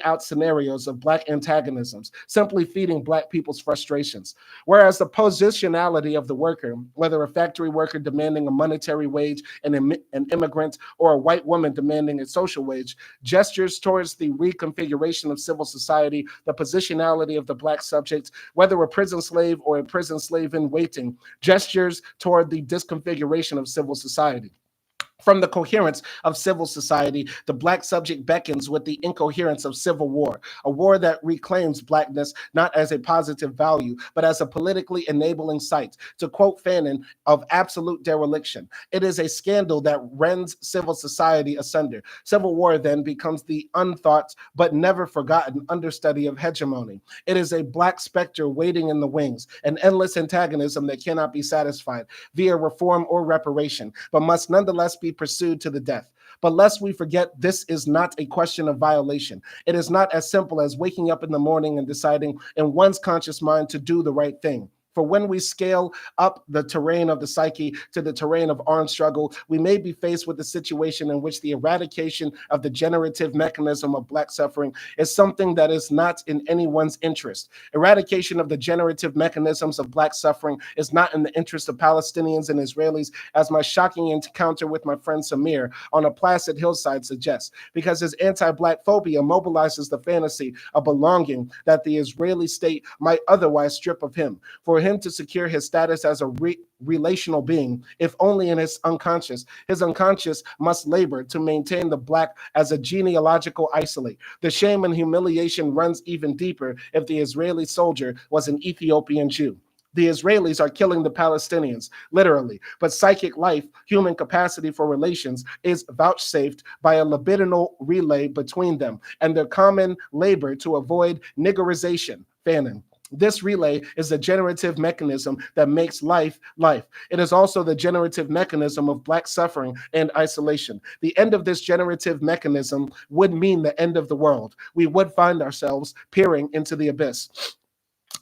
out scenarios of black antagonisms, simply feeding black people's frustrations. Whereas the positionality of the worker, whether a factory worker demanding a monetary wage and an immigrant, or a white woman demanding a social wage, gestures towards the reconfiguration of civil society, the positionality of the black subject, whether a prison slave or a prison slave in waiting, gestures toward the disconfiguration of civil society. From the coherence of civil society, the black subject beckons with the incoherence of civil war, a war that reclaims blackness not as a positive value, but as a politically enabling site. To quote Fanon, of absolute dereliction. It is a scandal that rends civil society asunder. Civil war then becomes the unthought but never forgotten understudy of hegemony. It is a black specter waiting in the wings, an endless antagonism that cannot be satisfied via reform or reparation, but must nonetheless be pursued to the death. But lest we forget, this is not a question of violation. It is not as simple as waking up in the morning and deciding in one's conscious mind to do the right thing. For when we scale up the terrain of the psyche to the terrain of armed struggle, we may be faced with a situation in which the eradication of the generative mechanism of black suffering is something that is not in anyone's interest. Eradication of the generative mechanisms of black suffering is not in the interest of Palestinians and Israelis, as my shocking encounter with my friend Samir on a placid hillside suggests, because his anti-black phobia mobilizes the fantasy of belonging that the Israeli state might otherwise strip of him. For him to secure his status as a relational being, if only in his unconscious. His unconscious must labor to maintain the Black as a genealogical isolate. The shame and humiliation runs even deeper if the Israeli soldier was an Ethiopian Jew. The Israelis are killing the Palestinians, literally, but psychic life, human capacity for relations, is vouchsafed by a libidinal relay between them and their common labor to avoid niggerization, Fanon. This relay is the generative mechanism that makes life life. It is also the generative mechanism of Black suffering and isolation. The end of this generative mechanism would mean the end of the world. We would find ourselves peering into the abyss.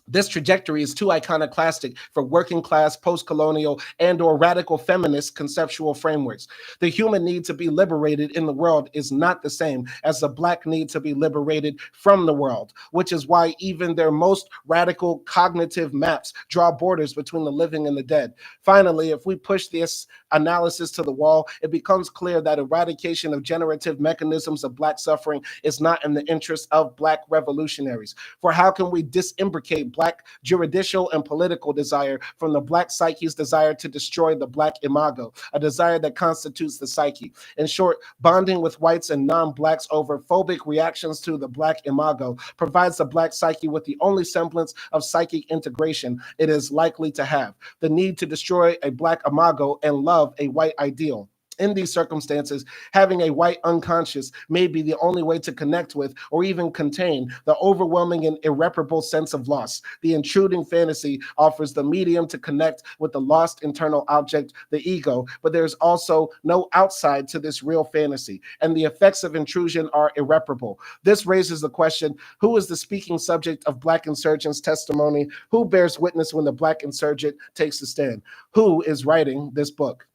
This trajectory is too iconoclastic for working class, post-colonial, and or radical feminist conceptual frameworks. The human need to be liberated in the world is not the same as the Black need to be liberated from the world, which is why even their most radical cognitive maps draw borders between the living and the dead. Finally, if we push this analysis to the wall, it becomes clear that eradication of generative mechanisms of Black suffering is not in the interest of Black revolutionaries. For how can we disimbricate Black juridical and political desire from the Black psyche's desire to destroy the Black imago, a desire that constitutes the psyche? In short, bonding with whites and non-Blacks over phobic reactions to the Black imago provides the Black psyche with the only semblance of psychic integration it is likely to have: the need to destroy a Black imago and love a white ideal. In these circumstances, having a white unconscious may be the only way to connect with or even contain the overwhelming and irreparable sense of loss. The intruding fantasy offers the medium to connect with the lost internal object, the ego, but there's also no outside to this real fantasy, and the effects of intrusion are irreparable. This raises the question, who is the speaking subject of Black insurgents' testimony? Who bears witness when the Black insurgent takes a stand? Who is writing this book?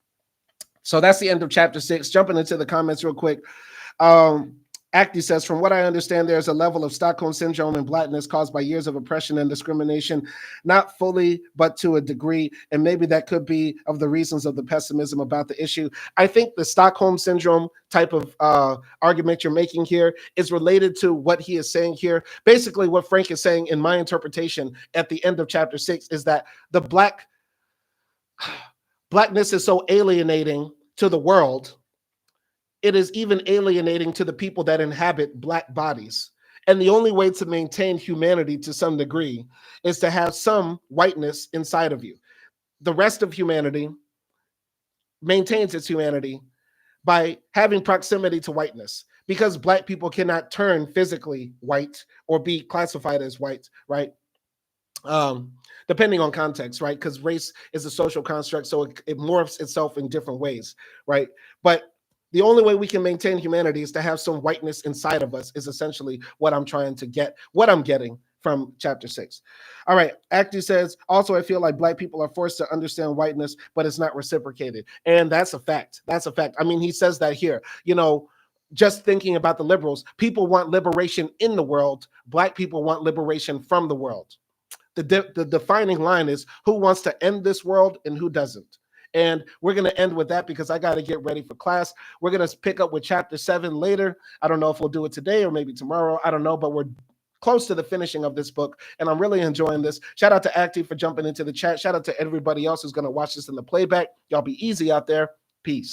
So that's the end of chapter 6. Jumping into the comments real quick. Acti says, from what I understand, there's a level of Stockholm syndrome and Blackness caused by years of oppression and discrimination, not fully, but to a degree. And maybe that could be of the reasons of the pessimism about the issue. I think the Stockholm syndrome type of argument you're making here is related to what he is saying here. Basically, what Frank is saying, in my interpretation, at the end of chapter 6, is that the Blackness is so alienating to the world, it is even alienating to the people that inhabit Black bodies. And the only way to maintain humanity to some degree is to have some whiteness inside of you. The rest of humanity maintains its humanity by having proximity to whiteness, because Black people cannot turn physically white or be classified as white, right? Depending on context, right? Because race is a social construct, so it morphs itself in different ways, right? But the only way we can maintain humanity is to have some whiteness inside of us, is essentially what I'm trying to get, what I'm getting from chapter 6. All right, Acti says, also, I feel like Black people are forced to understand whiteness, but it's not reciprocated. And that's a fact. That's a fact. I mean, he says that here, you know, just thinking about the liberals, people want liberation in the world. Black people want liberation from the world. The defining line is who wants to end this world and who doesn't. And we're going to end with that because I got to get ready for class. We're going to pick up with chapter 7 later. I don't know if we'll do it today or maybe tomorrow. I don't know, but we're close to the finishing of this book, and I'm really enjoying this. Shout out to Acti for jumping into the chat. Shout out to everybody else who's going to watch this in the playback. Y'all be easy out there. Peace.